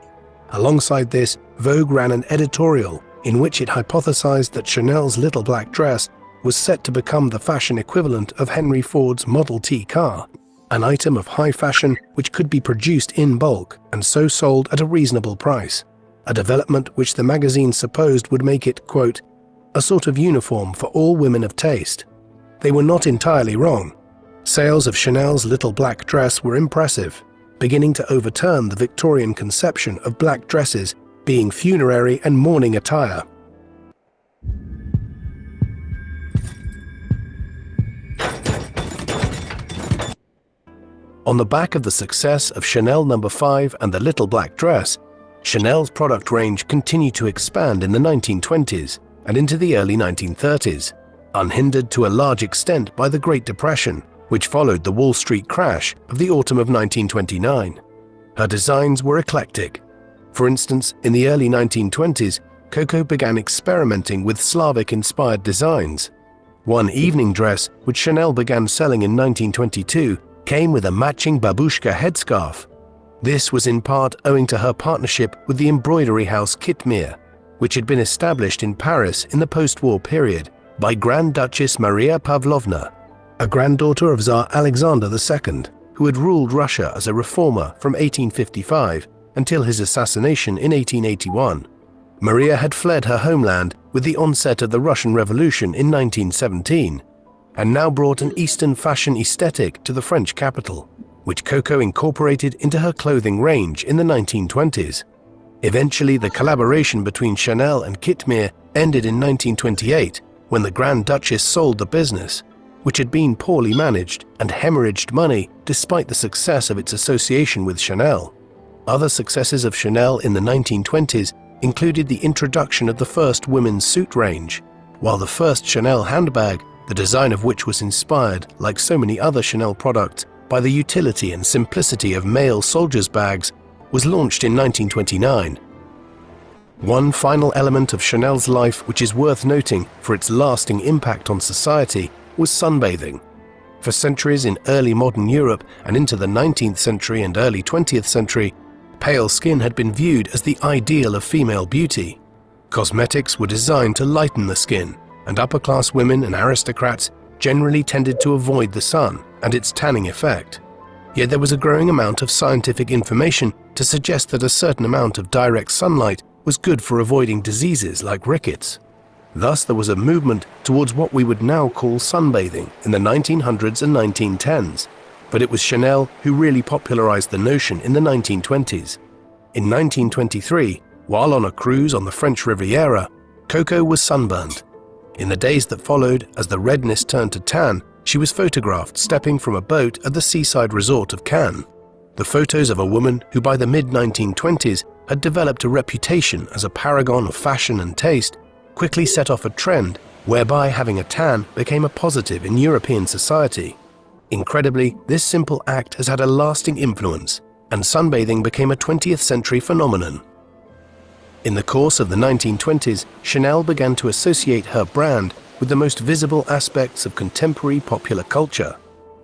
Alongside this, Vogue ran an editorial in which it hypothesized that Chanel's little black dress was set to become the fashion equivalent of Henry Ford's Model T car, an item of high fashion which could be produced in bulk and so sold at a reasonable price, a development which the magazine supposed would make it, quote, a sort of uniform for all women of taste. They were not entirely wrong. Sales of Chanel's little black dress were impressive, beginning to overturn the Victorian conception of black dresses being funerary and mourning attire. On the back of the success of Chanel No. 5 and the little black dress, Chanel's product range continued to expand in the 1920s and into the early 1930s, unhindered to a large extent by the Great Depression, which followed the Wall Street crash of the autumn of 1929. Her designs were eclectic. For instance, in the early 1920s, Coco began experimenting with Slavic-inspired designs. One evening dress, which Chanel began selling in 1922, came with a matching babushka headscarf. This was in part owing to her partnership with the embroidery house Kitmere, which had been established in Paris in the post-war period by Grand Duchess Maria Pavlovna, a granddaughter of Tsar Alexander II, who had ruled Russia as a reformer from 1855 until his assassination in 1881. Maria had fled her homeland with the onset of the Russian Revolution in 1917, and now brought an Eastern fashion aesthetic to the French capital, which Coco incorporated into her clothing range in the 1920s. Eventually, the collaboration between Chanel and Kitmere ended in 1928, when the Grand Duchess sold the business, which had been poorly managed and hemorrhaged money despite the success of its association with Chanel. Other successes of Chanel in the 1920s included the introduction of the first women's suit range, while the first Chanel handbag, the design of which was inspired, like so many other Chanel products, by the utility and simplicity of male soldiers' bags, was launched in 1929. One final element of Chanel's life which is worth noting for its lasting impact on society was sunbathing. For centuries in early modern Europe and into the 19th century and early 20th century, pale skin had been viewed as the ideal of female beauty. Cosmetics were designed to lighten the skin, and upper-class women and aristocrats generally tended to avoid the sun and its tanning effect. Yet there was a growing amount of scientific information to suggest that a certain amount of direct sunlight was good for avoiding diseases like rickets. Thus, there was a movement towards what we would now call sunbathing in the 1900s and 1910s, but it was Chanel who really popularized the notion in the 1920s. In 1923, while on a cruise on the French Riviera, Coco was sunburned. In the days that followed, as the redness turned to tan, she was photographed stepping from a boat at the seaside resort of Cannes. The photos of a woman who by the mid-1920s had developed a reputation as a paragon of fashion and taste quickly set off a trend whereby having a tan became a positive in European society. Incredibly, this simple act has had a lasting influence, and sunbathing became a 20th century phenomenon. In the course of the 1920s, Chanel began to associate her brand with the most visible aspects of contemporary popular culture.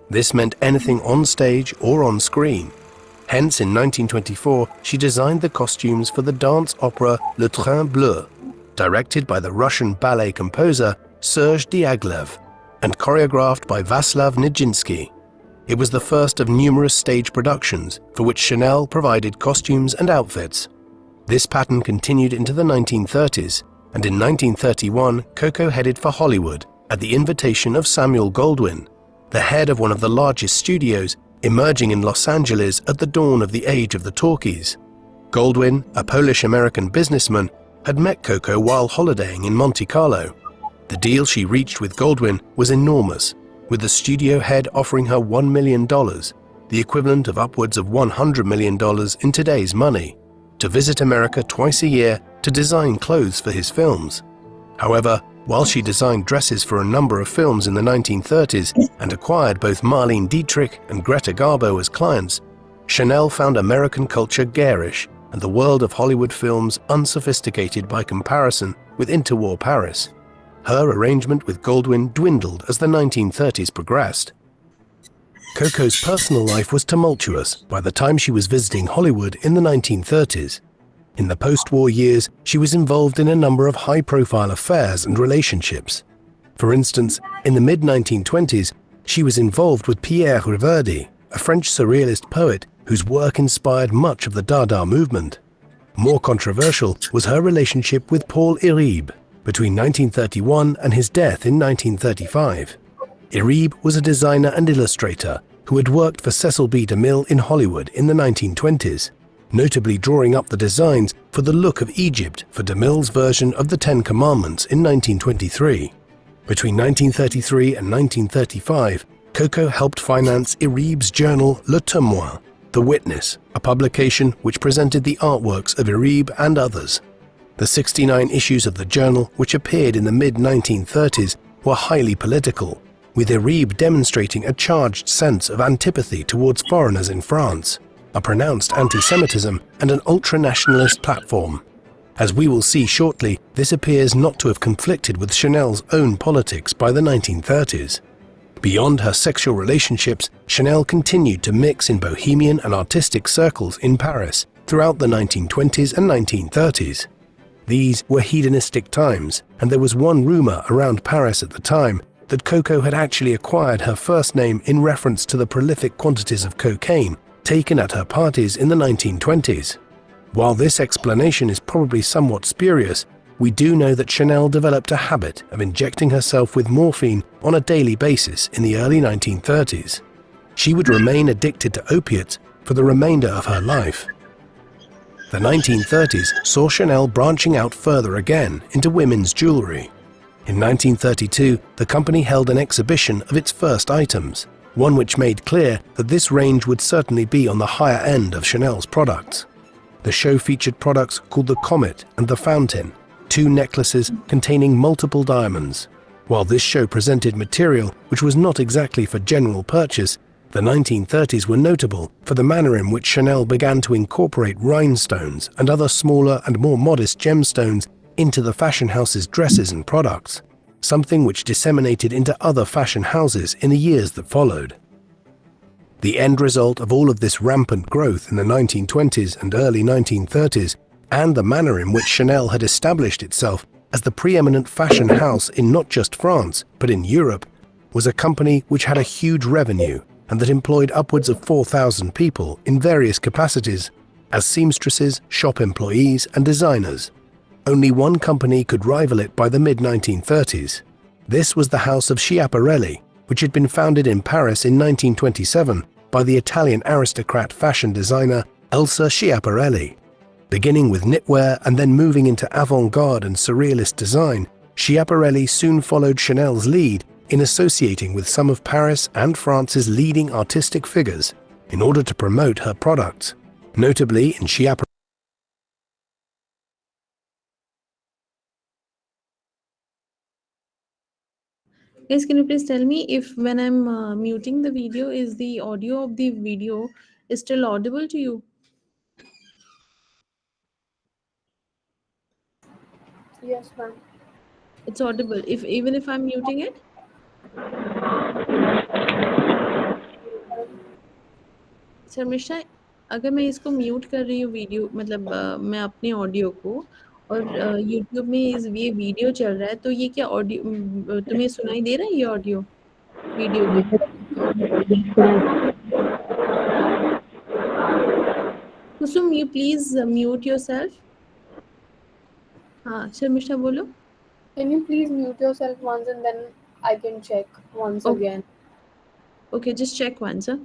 This meant anything on stage or on screen. Hence, in 1924, she designed the costumes for the dance opera Le Train Bleu, directed by the Russian ballet composer Serge Diaghilev and choreographed by Vaslav Nijinsky. It was the first of numerous stage productions for which Chanel provided costumes and outfits. This pattern continued into the 1930s, and in 1931, Coco headed for Hollywood at the invitation of Samuel Goldwyn, the head of one of the largest studios emerging in Los Angeles at the dawn of the age of the talkies. Goldwyn, a Polish-American businessman, had met Coco while holidaying in Monte Carlo. The deal she reached with Goldwyn was enormous, with the studio head offering her $1 million, the equivalent of upwards of $100 million in today's money, to visit America twice a year to design clothes for his films. However, while she designed dresses for a number of films in the 1930s and acquired both Marlene Dietrich and Greta Garbo as clients, Chanel found American culture garish and the world of Hollywood films unsophisticated by comparison with interwar Paris. Her arrangement with Goldwyn dwindled as the 1930s progressed. Coco's personal life was tumultuous by the time she was visiting Hollywood in the 1930s. In the post-war years, she was involved in a number of high-profile affairs and relationships. For instance, in the mid-1920s, she was involved with Pierre Reverdy, a French surrealist poet whose work inspired much of the Dada movement. More controversial was her relationship with Paul Iribe between 1931 and his death in 1935. Iribe was a designer and illustrator who had worked for Cecil B. DeMille in Hollywood in the 1920s, notably drawing up the designs for the look of Egypt for DeMille's version of the Ten Commandments in 1923. Between 1933 and 1935, Coco helped finance Iribe's journal Le Témoin, The Witness, a publication which presented the artworks of Iribe and others. The 69 issues of the journal, which appeared in the mid-1930s, were highly political, with Iribe demonstrating a charged sense of antipathy towards foreigners in France, a pronounced anti-Semitism, and an ultra-nationalist platform. As we will see shortly, this appears not to have conflicted with Chanel's own politics by the 1930s. Beyond her sexual relationships, Chanel continued to mix in bohemian and artistic circles in Paris throughout the 1920s and 1930s. These were hedonistic times, and there was one rumor around Paris at the time that Coco had actually acquired her first name in reference to the prolific quantities of cocaine taken at her parties in the 1920s. While this explanation is probably somewhat spurious, we do know that Chanel developed a habit of injecting herself with morphine on a daily basis in the early 1930s. She would remain addicted to opiates for the remainder of her life. The 1930s saw Chanel branching out further again into women's jewelry. In 1932, the company held an exhibition of its first items, one which made clear that this range would certainly be on the higher end of Chanel's products. The show featured products called the Comet and the Fountain, two necklaces containing multiple diamonds. While this show presented material which was not exactly for general purchase, the 1930s were notable for the manner in which Chanel began to incorporate rhinestones and other smaller and more modest gemstones into the fashion house's dresses and products, something which disseminated into other fashion houses in the years that followed. The end result of all of this rampant growth in the 1920s and early 1930s, and the manner in which Chanel had established itself as the preeminent fashion house in not just France, but in Europe, was a company which had a huge revenue and that employed upwards of 4,000 people in various capacities as seamstresses, shop employees, and designers. Only one company could rival it by the mid-1930s. This was the house of Schiaparelli, which had been founded in Paris in 1927 by the Italian aristocrat fashion designer Elsa Schiaparelli. Beginning with knitwear and then moving into avant-garde and surrealist design, Schiaparelli soon followed Chanel's lead in associating with some of Paris and France's leading artistic figures in order to promote her products, notably in Schiaparelli. Guys, can you please tell me if when I'm muting the video, is the audio of the video is still audible to you? Yes, ma'am. It's audible even if I'm muting it? Sharmishtha, अगर मैं इसको mute कर रही हूँ video मतलब मैं अपने audio को और यूट्यूब में ये वीडियो चल रहा है तो ये क्या ऑडियो तुम्हें सुनाई दे रहा है ये ऑडियो वीडियो के? कुसुम, you please mute yourself. हाँ शर्मिष्ठा बोलो. Can you please mute yourself once and then I can check once again? Okay, just check once, huh?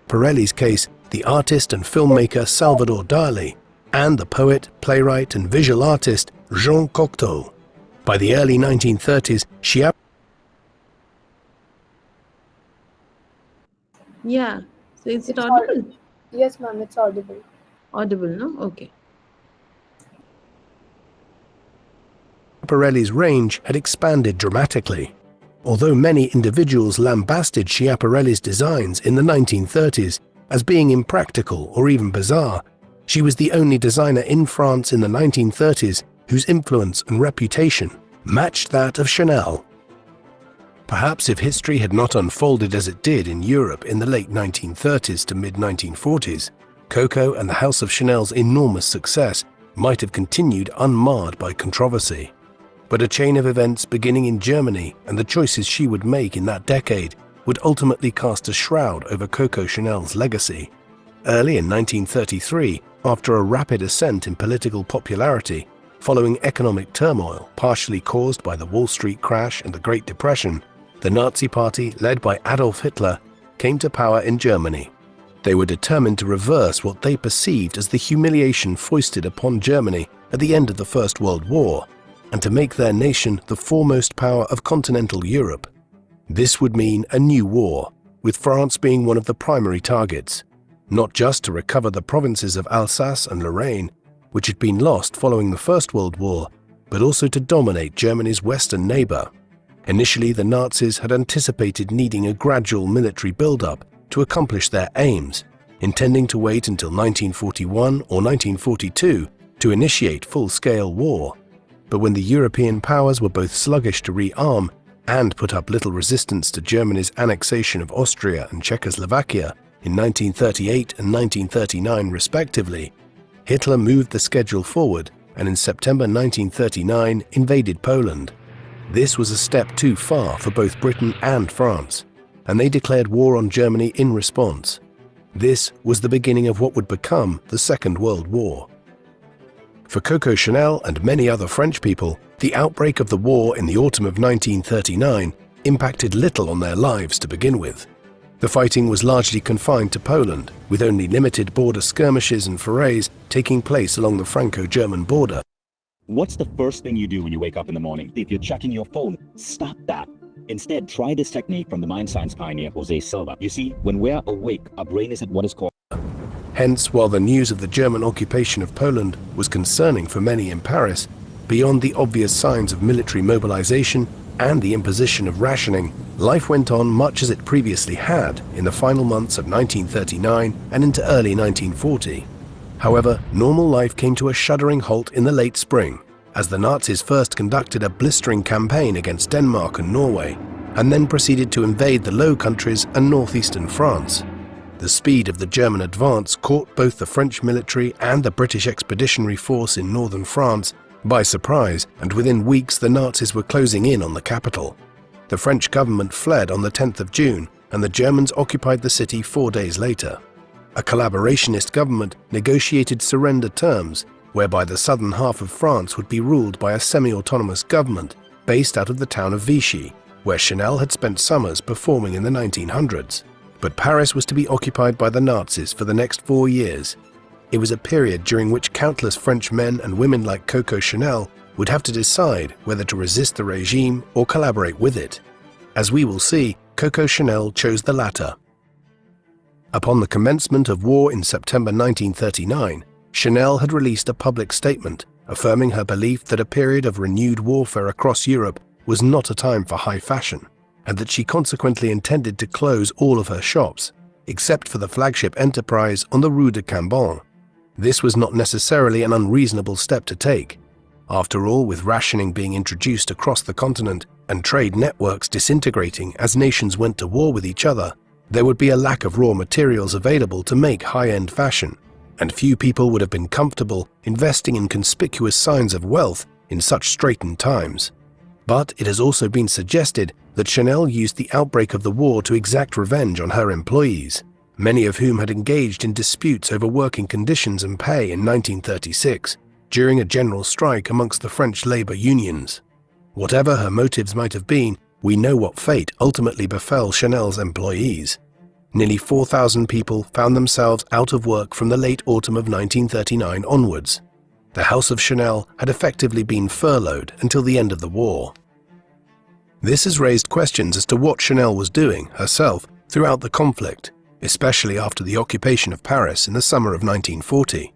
Pirelli's case, the artist and filmmaker Salvador Dali, and the poet, playwright, and visual artist Jean Cocteau. By the early 1930s, Yeah, so is it audible? Yes, ma'am, it's audible. Audible, no? Okay. Schiaparelli's range had expanded dramatically. Although many individuals lambasted Schiaparelli's designs in the 1930s as being impractical or even bizarre, she was the only designer in France in the 1930s whose influence and reputation matched that of Chanel. Perhaps if history had not unfolded as it did in Europe in the late 1930s to mid-1940s, Coco and the House of Chanel's enormous success might have continued unmarred by controversy. But a chain of events beginning in Germany and the choices she would make in that decade would ultimately cast a shroud over Coco Chanel's legacy. Early in 1933, after a rapid ascent in political popularity, following economic turmoil partially caused by the Wall Street crash and the Great Depression, the Nazi Party, led by Adolf Hitler, came to power in Germany. They were determined to reverse what they perceived as the humiliation foisted upon Germany at the end of the First World War, and to make their nation the foremost power of continental Europe. This would mean a new war, with France being one of the primary targets, not just to recover the provinces of Alsace and Lorraine, which had been lost following the First World War, but also to dominate Germany's western neighbor. Initially, the Nazis had anticipated needing a gradual military build-up to accomplish their aims, intending to wait until 1941 or 1942 to initiate full-scale war. But when the European powers were both sluggish to rearm and put up little resistance to Germany's annexation of Austria and Czechoslovakia in 1938 and 1939 respectively, Hitler moved the schedule forward and in September 1939 invaded Poland. This was a step too far for both Britain and France, and they declared war on Germany in response. This was the beginning of what would become the Second World War. For Coco Chanel and many other French people, the outbreak of the war in the autumn of 1939 impacted little on their lives to begin with. The fighting was largely confined to Poland, with only limited border skirmishes and forays taking place along the Franco-German border. What's the first thing you do when you wake up in the morning? If you're checking your phone, stop that. Instead, try this technique from the mind science pioneer Jose Silva. You see, when we're awake, our brain is at what is called. Hence, while the news of the German occupation of Poland was concerning for many in Paris, beyond the obvious signs of military mobilization and the imposition of rationing, life went on much as it previously had in the final months of 1939 and into early 1940. However, normal life came to a shuddering halt in the late spring, as the Nazis first conducted a blistering campaign against Denmark and Norway, and then proceeded to invade the Low Countries and northeastern France. The speed of the German advance caught both the French military and the British Expeditionary Force in northern France by surprise, and within weeks the Nazis were closing in on the capital. The French government fled on the 10th of June, and the Germans occupied the city 4 days later. A collaborationist government negotiated surrender terms, whereby the southern half of France would be ruled by a semi-autonomous government based out of the town of Vichy, where Chanel had spent summers performing in the 1900s. But Paris was to be occupied by the Nazis for the next 4 years. It was a period during which countless French men and women like Coco Chanel would have to decide whether to resist the regime or collaborate with it. As we will see, Coco Chanel chose the latter. Upon the commencement of war in September 1939, Chanel had released a public statement affirming her belief that a period of renewed warfare across Europe was not a time for high fashion, and that she consequently intended to close all of her shops, except for the flagship enterprise on the Rue de Cambon. This was not necessarily an unreasonable step to take. After all, with rationing being introduced across the continent and trade networks disintegrating as nations went to war with each other, there would be a lack of raw materials available to make high-end fashion, and few people would have been comfortable investing in conspicuous signs of wealth in such straitened times. But it has also been suggested that Chanel used the outbreak of the war to exact revenge on her employees, many of whom had engaged in disputes over working conditions and pay in 1936, during a general strike amongst the French labor unions. Whatever her motives might have been, we know what fate ultimately befell Chanel's employees. Nearly 4,000 people found themselves out of work from the late autumn of 1939 onwards. The House of Chanel had effectively been furloughed until the end of the war. This has raised questions as to what Chanel was doing herself throughout the conflict, especially after the occupation of Paris in the summer of 1940.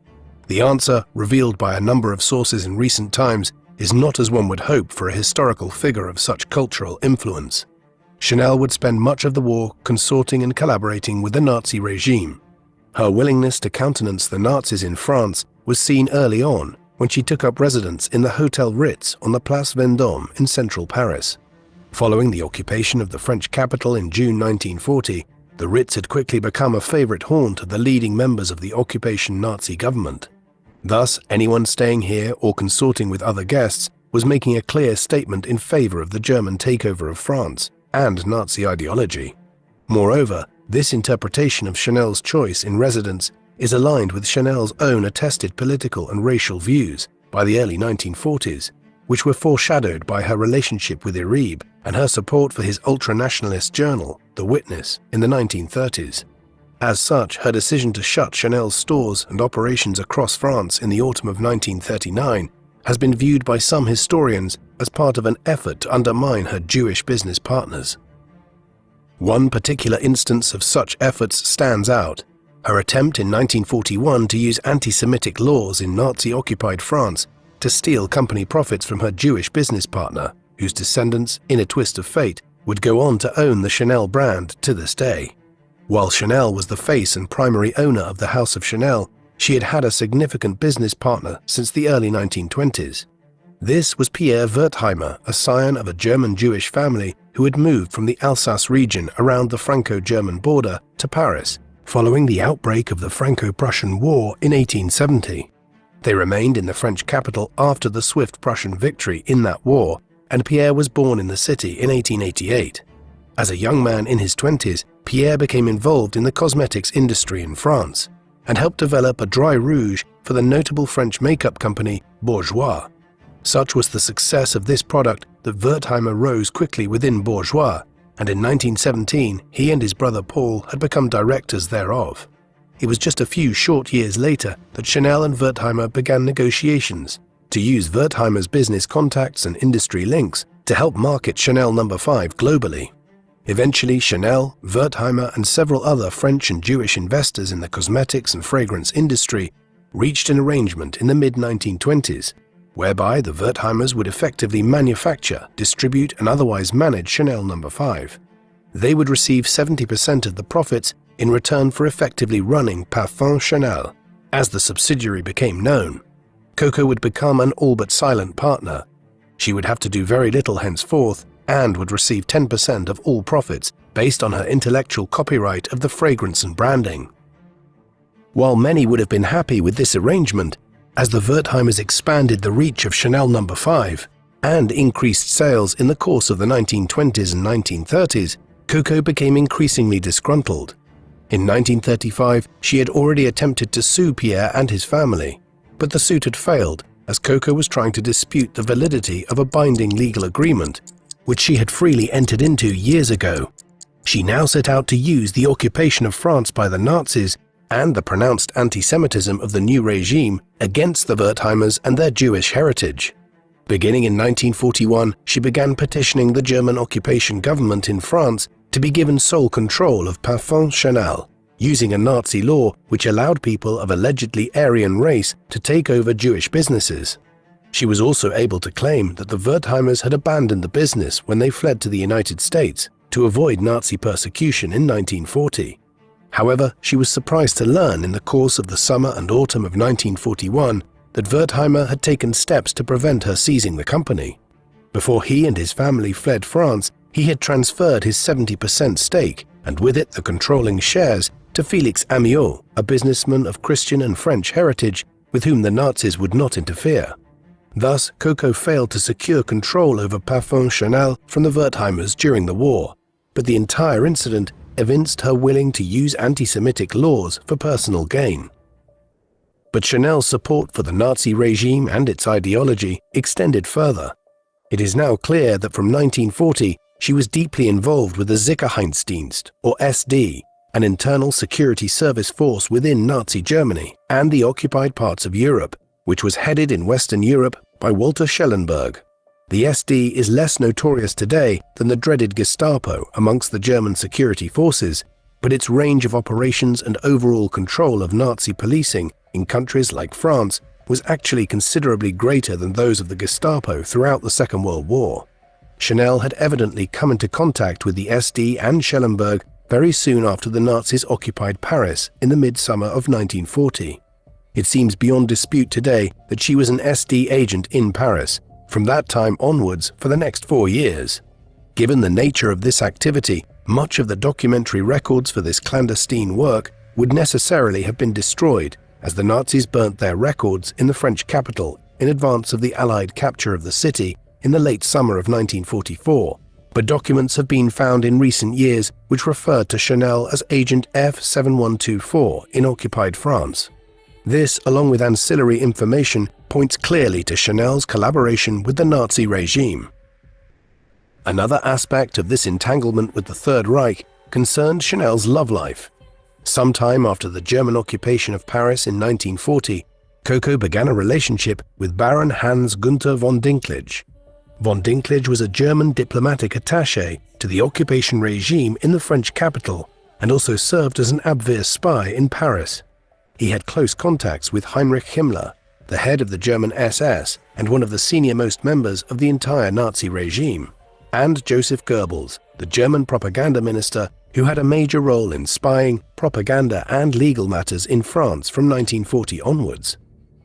The answer, revealed by a number of sources in recent times, is not as one would hope for a historical figure of such cultural influence. Chanel would spend much of the war consorting and collaborating with the Nazi regime. Her willingness to countenance the Nazis in France was seen early on when she took up residence in the Hotel Ritz on the Place Vendôme in central Paris. Following the occupation of the French capital in June 1940, the Ritz had quickly become a favorite haunt of the leading members of the occupation Nazi government. Thus, anyone staying here or consorting with other guests was making a clear statement in favor of the German takeover of France and Nazi ideology. Moreover, this interpretation of Chanel's choice in residence is aligned with Chanel's own attested political and racial views by the early 1940s, which were foreshadowed by her relationship with Iribe and her support for his ultra-nationalist journal, The Witness, in the 1930s. As such, her decision to shut Chanel's stores and operations across France in the autumn of 1939 has been viewed by some historians as part of an effort to undermine her Jewish business partners. One particular instance of such efforts stands out: her attempt in 1941 to use anti-Semitic laws in Nazi-occupied France to steal company profits from her Jewish business partner, whose descendants, in a twist of fate, would go on to own the Chanel brand to this day. While Chanel was the face and primary owner of the House of Chanel, she had had a significant business partner since the early 1920s. This was Pierre Wertheimer, a scion of a German Jewish family who had moved from the Alsace region around the Franco-German border to Paris, following the outbreak of the Franco-Prussian War in 1870. They remained in the French capital after the swift Prussian victory in that war, and Pierre was born in the city in 1888. As a young man in his 20s, Pierre became involved in the cosmetics industry in France and helped develop a dry rouge for the notable French makeup company Bourjois. Such was the success of this product that Wertheimer rose quickly within Bourjois, and in 1917 he and his brother Paul had become directors thereof. It was just a few short years later that Chanel and Wertheimer began negotiations to use Wertheimer's business contacts and industry links to help market Chanel No. 5 globally. Eventually, Chanel, Wertheimer, and several other French and Jewish investors in the cosmetics and fragrance industry reached an arrangement in the mid-1920s, whereby the Wertheimers would effectively manufacture, distribute, and otherwise manage Chanel No. 5. They would receive 70% of the profits in return for effectively running Parfum Chanel. As the subsidiary became known, Coco would become an all but silent partner. She would have to do very little henceforth and would receive 10% of all profits based on her intellectual copyright of the fragrance and branding. While many would have been happy with this arrangement, as the Wertheimers expanded the reach of Chanel No. 5 and increased sales in the course of the 1920s and 1930s, Coco became increasingly disgruntled. In 1935, she had already attempted to sue Pierre and his family, but the suit had failed as Coco was trying to dispute the validity of a binding legal agreement which she had freely entered into years ago. She now set out to use the occupation of France by the Nazis and the pronounced anti-Semitism of the new regime against the Wertheimers and their Jewish heritage. Beginning in 1941, she began petitioning the German occupation government in France to be given sole control of Parfum Chanel, using a Nazi law which allowed people of allegedly Aryan race to take over Jewish businesses. She was also able to claim that the Wertheimers had abandoned the business when they fled to the United States to avoid Nazi persecution in 1940. However, she was surprised to learn in the course of the summer and autumn of 1941 that Wertheimer had taken steps to prevent her seizing the company. Before he and his family fled France, he had transferred his 70% stake, and with it the controlling shares, to Félix Amiot, a businessman of Christian and French heritage with whom the Nazis would not interfere. Thus, Coco failed to secure control over Parfum Chanel from the Wertheimers during the war, but the entire incident evinced her willing to use anti-Semitic laws for personal gain. But Chanel's support for the Nazi regime and its ideology extended further. It is now clear that from 1940 she was deeply involved with the Sicherheitsdienst, or SD, an internal security service force within Nazi Germany and the occupied parts of Europe, which was headed in Western Europe by Walter Schellenberg. The SD is less notorious today than the dreaded Gestapo amongst the German security forces, but its range of operations and overall control of Nazi policing in countries like France was actually considerably greater than those of the Gestapo throughout the Second World War. Chanel had evidently come into contact with the SD and Schellenberg very soon after the Nazis occupied Paris in the midsummer of 1940. It seems beyond dispute today that she was an SD agent in Paris from that time onwards for the next 4 years. Given the nature of this activity, much of the documentary records for this clandestine work would necessarily have been destroyed, as the Nazis burnt their records in the French capital in advance of the Allied capture of the city in the late summer of 1944. But documents have been found in recent years which referred to Chanel as Agent F7124 in occupied France. This, along with ancillary information, points clearly to Chanel's collaboration with the Nazi regime. Another aspect of this entanglement with the Third Reich concerned Chanel's love life. Sometime after the German occupation of Paris in 1940, Coco began a relationship with Baron Hans Gunther von Dinklage. Von Dinklage was a German diplomatic attaché to the occupation regime in the French capital and also served as an Abwehr spy in Paris. He had close contacts with Heinrich Himmler, the head of the German SS and one of the senior-most members of the entire Nazi regime, and Joseph Goebbels, the German propaganda minister who had a major role in spying, propaganda and legal matters in France from 1940 onwards.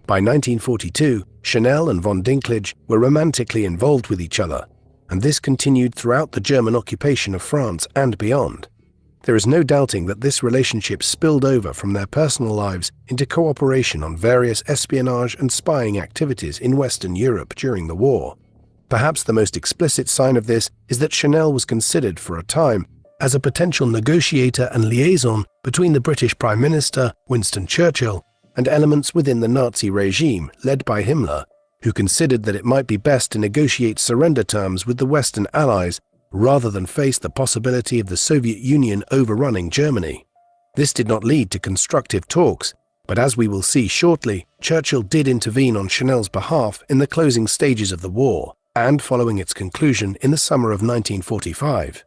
By 1942, Chanel and von Dinklage were romantically involved with each other, and this continued throughout the German occupation of France and beyond. There is no doubting that this relationship spilled over from their personal lives into cooperation on various espionage and spying activities in Western Europe during the war. Perhaps the most explicit sign of this is that Chanel was considered for a time as a potential negotiator and liaison between the British Prime Minister, Winston Churchill, and elements within the Nazi regime led by Himmler, who considered that it might be best to negotiate surrender terms with the Western Allies rather than face the possibility of the Soviet Union overrunning Germany. This did not lead to constructive talks, but as we will see shortly, Churchill did intervene on Chanel's behalf in the closing stages of the war and following its conclusion in the summer of 1945.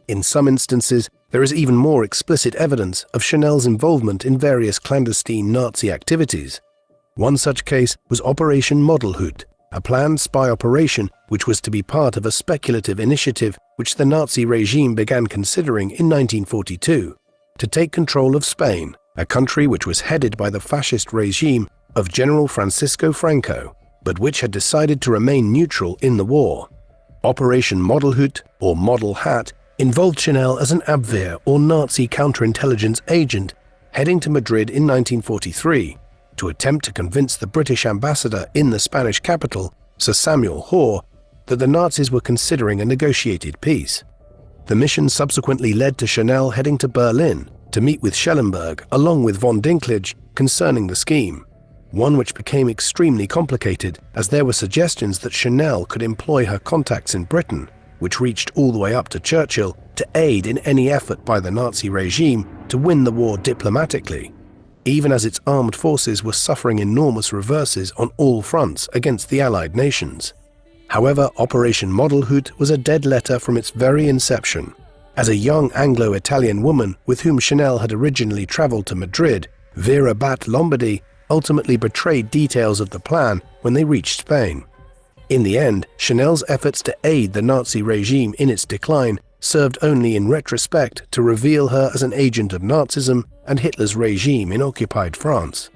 In some instances, there is even more explicit evidence of Chanel's involvement in various clandestine Nazi activities. One such case was Operation Modelhut, a planned spy operation which was to be part of a speculative initiative which the Nazi regime began considering in 1942 to take control of Spain, a country which was headed by the fascist regime of General Francisco Franco, but which had decided to remain neutral in the war. Operation Modelhut, or Model Hat, involved Chanel as an Abwehr or Nazi counterintelligence agent heading to Madrid in 1943 to attempt to convince the British ambassador in the Spanish capital, Sir Samuel Hoare, that the Nazis were considering a negotiated peace. The mission subsequently led to Chanel heading to Berlin to meet with Schellenberg along with von Dinklage concerning the scheme, one which became extremely complicated as there were suggestions that Chanel could employ her contacts in Britain, which reached all the way up to Churchill, to aid in any effort by the Nazi regime to win the war diplomatically, even as its armed forces were suffering enormous reverses on all fronts against the Allied nations. However, Operation Modelhut was a dead letter from its very inception, as a young Anglo-Italian woman with whom Chanel had originally traveled to Madrid, Vera Bat Lombardy, ultimately betrayed details of the plan when they reached Spain. In the end, Chanel's efforts to aid the Nazi regime in its decline served only in retrospect to reveal her as an agent of Nazism and Hitler's regime in occupied France.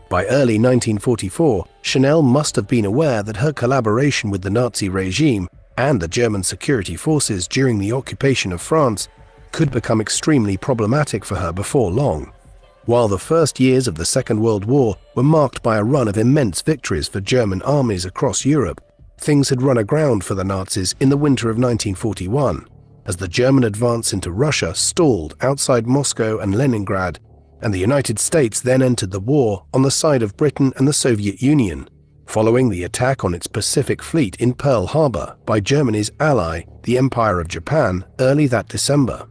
By early 1944, Chanel must have been aware that her collaboration with the Nazi regime and the German security forces during the occupation of France could become extremely problematic for her before long. While the first years of the Second World War were marked by a run of immense victories for German armies across Europe, things had run aground for the Nazis in the winter of 1941, as the German advance into Russia stalled outside Moscow and Leningrad, and the United States then entered the war on the side of Britain and the Soviet Union, following the attack on its Pacific Fleet in Pearl Harbor by Germany's ally, the Empire of Japan, early that December.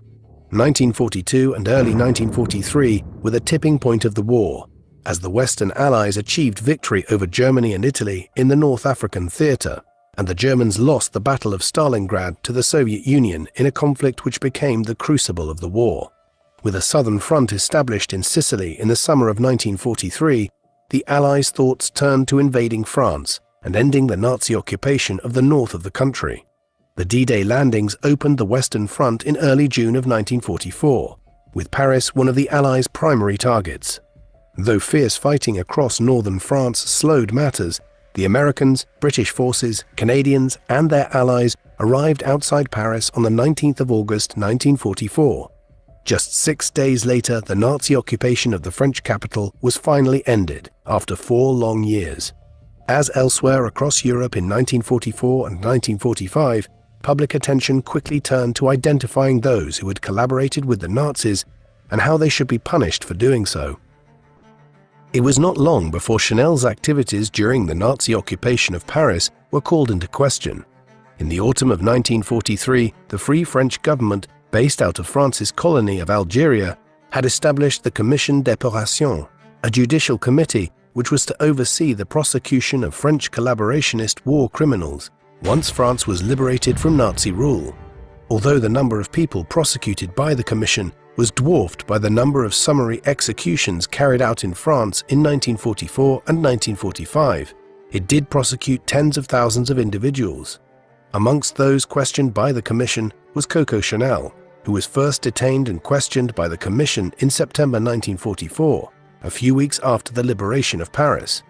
1942 and early 1943 were the tipping point of the war, as the Western Allies achieved victory over Germany and Italy in the North African theater, and the Germans lost the Battle of Stalingrad to the Soviet Union in a conflict which became the crucible of the war. With a southern front established in Sicily in the summer of 1943, the Allies' thoughts turned to invading France and ending the Nazi occupation of the north of the country. The D-Day landings opened the Western Front in early June of 1944, with Paris one of the Allies' primary targets. Though fierce fighting across northern France slowed matters, the Americans, British forces, Canadians, and their allies arrived outside Paris on the 19th of August 1944. Just 6 days later, the Nazi occupation of the French capital was finally ended after 4 long years. As elsewhere across Europe in 1944 and 1945, public attention quickly turned to identifying those who had collaborated with the Nazis and how they should be punished for doing so. It was not long before Chanel's activities during the Nazi occupation of Paris were called into question. In the autumn of 1943, the Free French government, based out of France's colony of Algeria, had established the Commission d'Épuration, a judicial committee which was to oversee the prosecution of French collaborationist war criminals once France was liberated from Nazi rule. Although the number of people prosecuted by the Commission was dwarfed by the number of summary executions carried out in France in 1944 and 1945, it did prosecute tens of thousands of individuals. Amongst those questioned by the Commission was Coco Chanel, who was first detained and questioned by the Commission in September 1944, a few weeks after the liberation of Paris.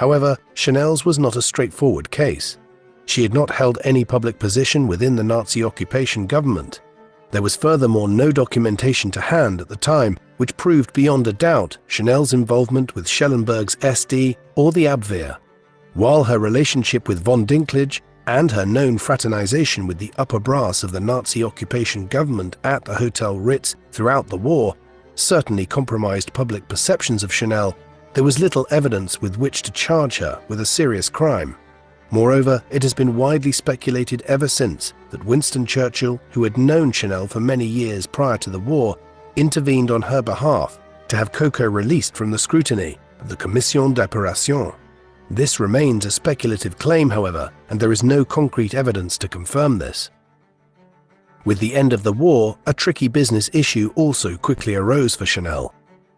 However, Chanel's was not a straightforward case. She had not held any public position within the Nazi occupation government. There was furthermore no documentation to hand at the time which proved beyond a doubt Chanel's involvement with Schellenberg's SD or the Abwehr, while her relationship with von Dinklage and her known fraternization with the upper brass of the Nazi occupation government at the Hotel Ritz throughout the war certainly compromised public perceptions of Chanel. There was little evidence with which to charge her with a serious crime. Moreover, it has been widely speculated ever since that Winston Churchill, who had known Chanel for many years prior to the war, intervened on her behalf to have Coco released from the scrutiny of the Commission d'Opération. This remains a speculative claim, however, and there is no concrete evidence to confirm this. With the end of the war, a tricky business issue also quickly arose for Chanel.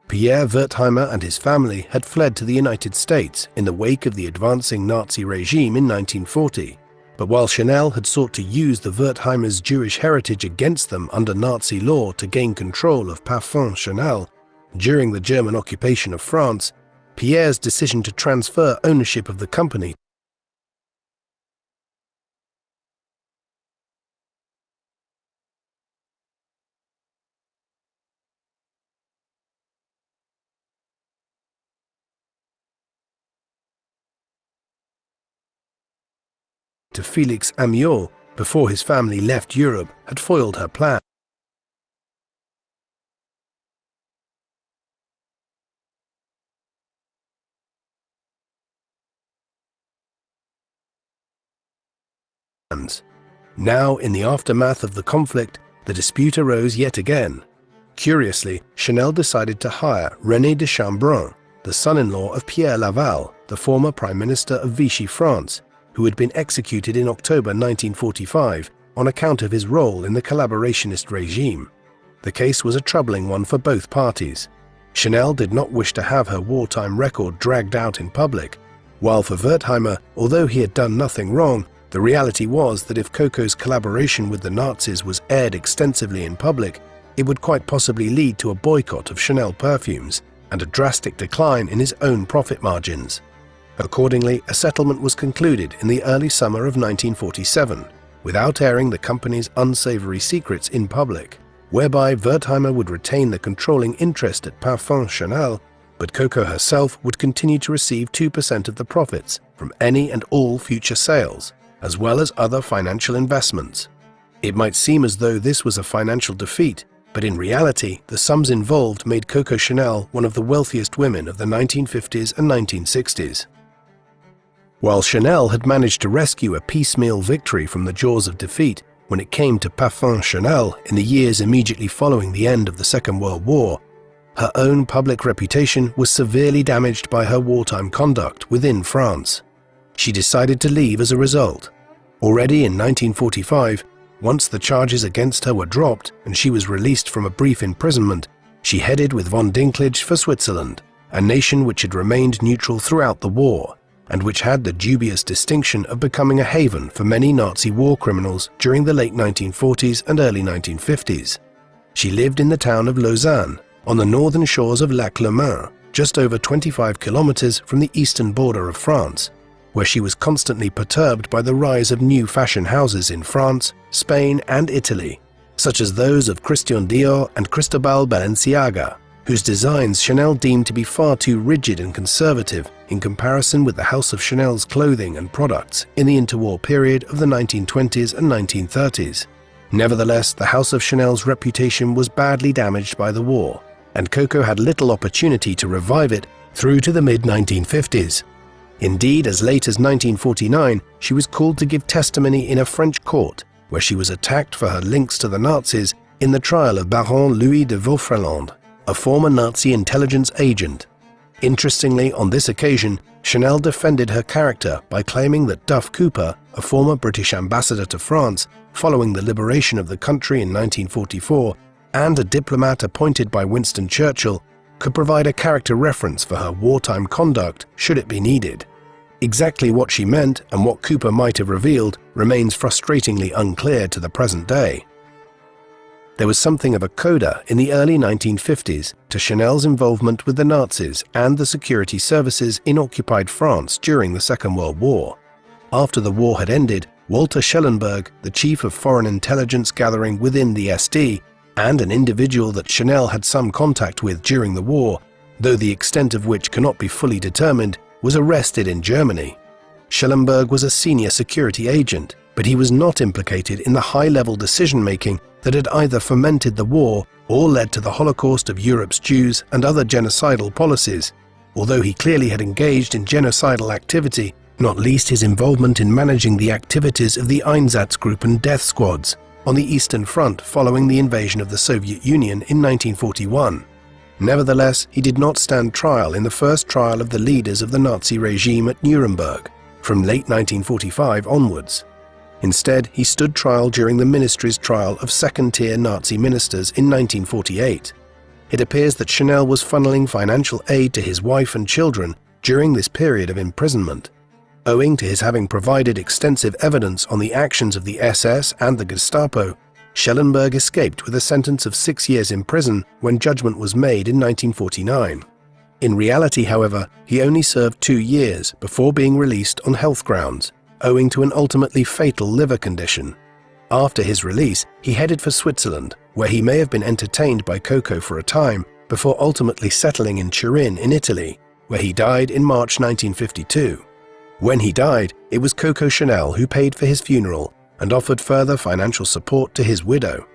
Pierre Wertheimer and his family had fled to the United States in the wake of the advancing Nazi regime in 1940. But while Chanel had sought to use the Wertheimers' Jewish heritage against them under Nazi law to gain control of Parfum Chanel during the German occupation of France, Pierre's decision to transfer ownership of the company to Félix Amiot before his family left Europe had foiled her plan. Now, in the aftermath of the conflict, the dispute arose yet again. Curiously, Chanel decided to hire René de Chambrun, the son-in-law of Pierre Laval, the former Prime Minister of Vichy France, who had been executed in October 1945 on account of his role in the collaborationist regime. The case was a troubling one for both parties. Chanel did not wish to have her wartime record dragged out in public, while for Wertheimer, although he had done nothing wrong, the reality was that if Coco's collaboration with the Nazis was aired extensively in public, it would quite possibly lead to a boycott of Chanel perfumes and a drastic decline in his own profit margins. Accordingly, a settlement was concluded in the early summer of 1947, without airing the company's unsavory secrets in public, whereby Wertheimer would retain the controlling interest at Parfum Chanel, but Coco herself would continue to receive 2% of the profits from any and all future sales, as well as other financial investments. It might seem as though this was a financial defeat, but in reality, the sums involved made Coco Chanel one of the wealthiest women of the 1950s and 1960s. While Chanel had managed to rescue a piecemeal victory from the jaws of defeat when it came to Parfum Chanel in the years immediately following the end of the Second World War, her own public reputation was severely damaged by her wartime conduct within France. She decided to leave as a result. Already in 1945, once the charges against her were dropped and she was released from a brief imprisonment, she headed with von Dinklage for Switzerland, a nation which had remained neutral throughout the war, and which had the dubious distinction of becoming a haven for many Nazi war criminals during the late 1940s and early 1950s. She lived in the town of Lausanne, on the northern shores of Lac Le Mans, just over 25 kilometers from the eastern border of France, where she was constantly perturbed by the rise of new fashion houses in France, Spain, and Italy, such as those of Christian Dior and Cristobal Balenciaga, whose designs Chanel deemed to be far too rigid and conservative in comparison with the House of Chanel's clothing and products in the interwar period of the 1920s and 1930s. Nevertheless, the House of Chanel's reputation was badly damaged by the war, and Coco had little opportunity to revive it through to the mid-1950s. Indeed, as late as 1949, she was called to give testimony in a French court, where she was attacked for her links to the Nazis in the trial of Baron Louis de Vaufreland, a former Nazi intelligence agent. Interestingly, on this occasion, Chanel defended her character by claiming that Duff Cooper, a former British ambassador to France following the liberation of the country in 1944, and a diplomat appointed by Winston Churchill, could provide a character reference for her wartime conduct should it be needed. Exactly what she meant and what Cooper might have revealed remains frustratingly unclear to the present day. There was something of a coda in the early 1950s to Chanel's involvement with the Nazis and the security services in occupied France during the Second World War. After the war had ended, Walter Schellenberg, the chief of foreign intelligence gathering within the SD, and an individual that Chanel had some contact with during the war, though the extent of which cannot be fully determined, was arrested in Germany. Schellenberg was a senior security agent, but he was not implicated in the high-level decision-making that had either fomented the war or led to the Holocaust of Europe's Jews and other genocidal policies, although he clearly had engaged in genocidal activity, not least his involvement in managing the activities of the Einsatzgruppen and death squads on the Eastern Front following the invasion of the Soviet Union in 1941. Nevertheless, he did not stand trial in the first trial of the leaders of the Nazi regime at Nuremberg, from late 1945 onwards. Instead, he stood trial during the ministry's trial of second-tier Nazi ministers in 1948. It appears that Chanel was funneling financial aid to his wife and children during this period of imprisonment. Owing to his having provided extensive evidence on the actions of the SS and the Gestapo, Schellenberg escaped with a sentence of 6 years in prison when judgment was made in 1949. In reality, however, he only served 2 years before being released on health grounds, owing to an ultimately fatal liver condition. After his release, he headed for Switzerland, where he may have been entertained by Coco for a time, before ultimately settling in Turin in Italy, where he died in March 1952. When he died, it was Coco Chanel who paid for his funeral and offered further financial support to his widow.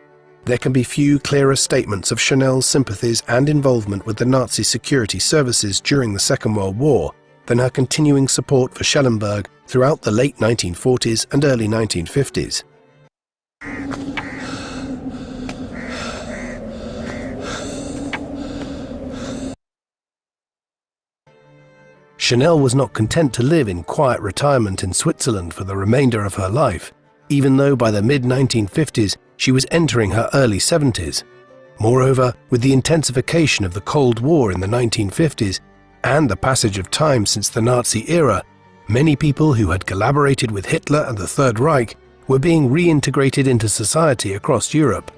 There can be few clearer statements of Chanel's sympathies and involvement with the Nazi security services during the Second World War than her continuing support for Schellenberg throughout the late 1940s and early 1950s. Chanel was not content to live in quiet retirement in Switzerland for the remainder of her life, even though by the mid-1950s she was entering her early 70s. Moreover, with the intensification of the Cold War in the 1950s and the passage of time since the Nazi era, many people who had collaborated with Hitler and the Third Reich were being reintegrated into society across Europe.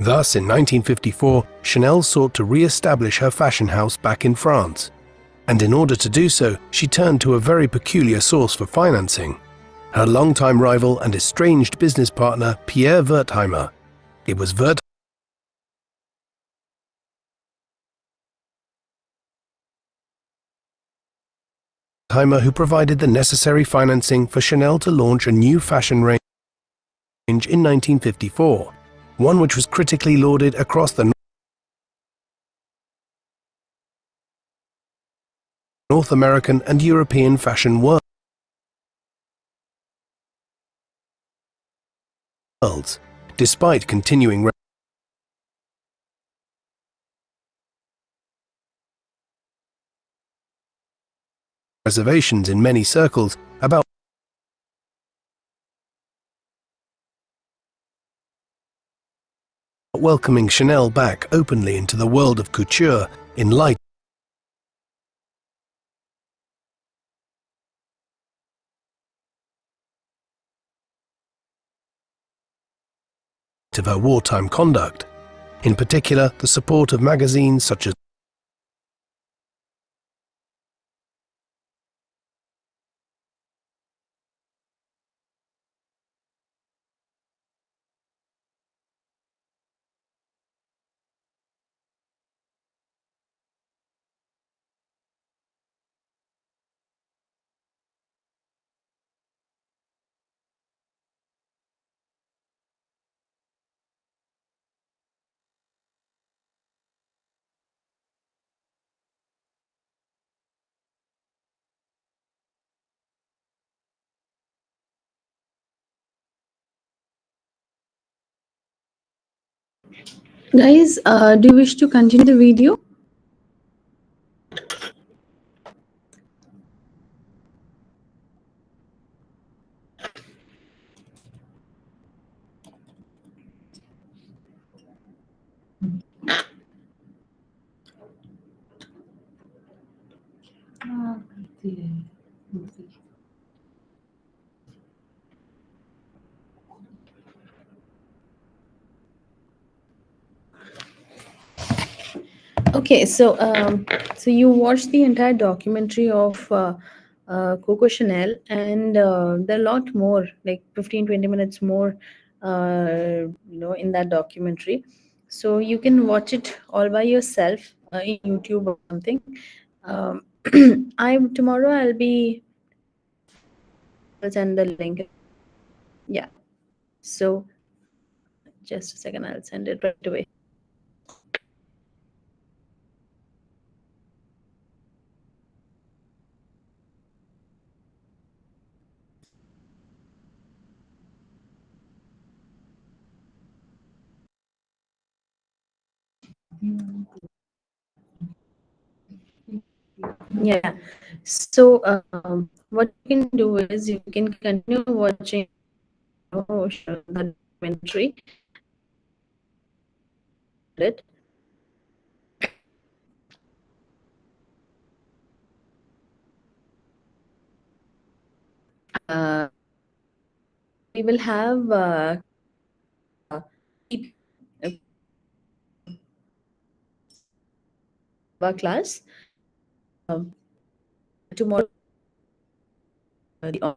Thus, in 1954, Chanel sought to re-establish her fashion house back in France. And in order to do so, she turned to a very peculiar source for financing: her longtime rival and estranged business partner, Pierre Wertheimer. It was Wertheimer who provided the necessary financing for Chanel to launch a new fashion range in 1954, one which was critically lauded across the North American and European fashion worlds, despite continuing reservations in many circles about welcoming Chanel back openly into the world of couture in light of her wartime conduct, in particular the support of magazines such as Guys, do you wish to continue the video? Okay, so you watched the entire documentary of Coco Chanel, and there are a lot more, like 15-20 minutes more, in that documentary. So you can watch it all by yourself in YouTube or something. Um, I tomorrow I'll be I'll send the link. Yeah. So just a second, I'll send it right away. Yeah. So what you can do is you can continue watching the documentary. It. Uh, we will have our class tomorrow. The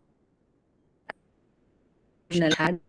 original had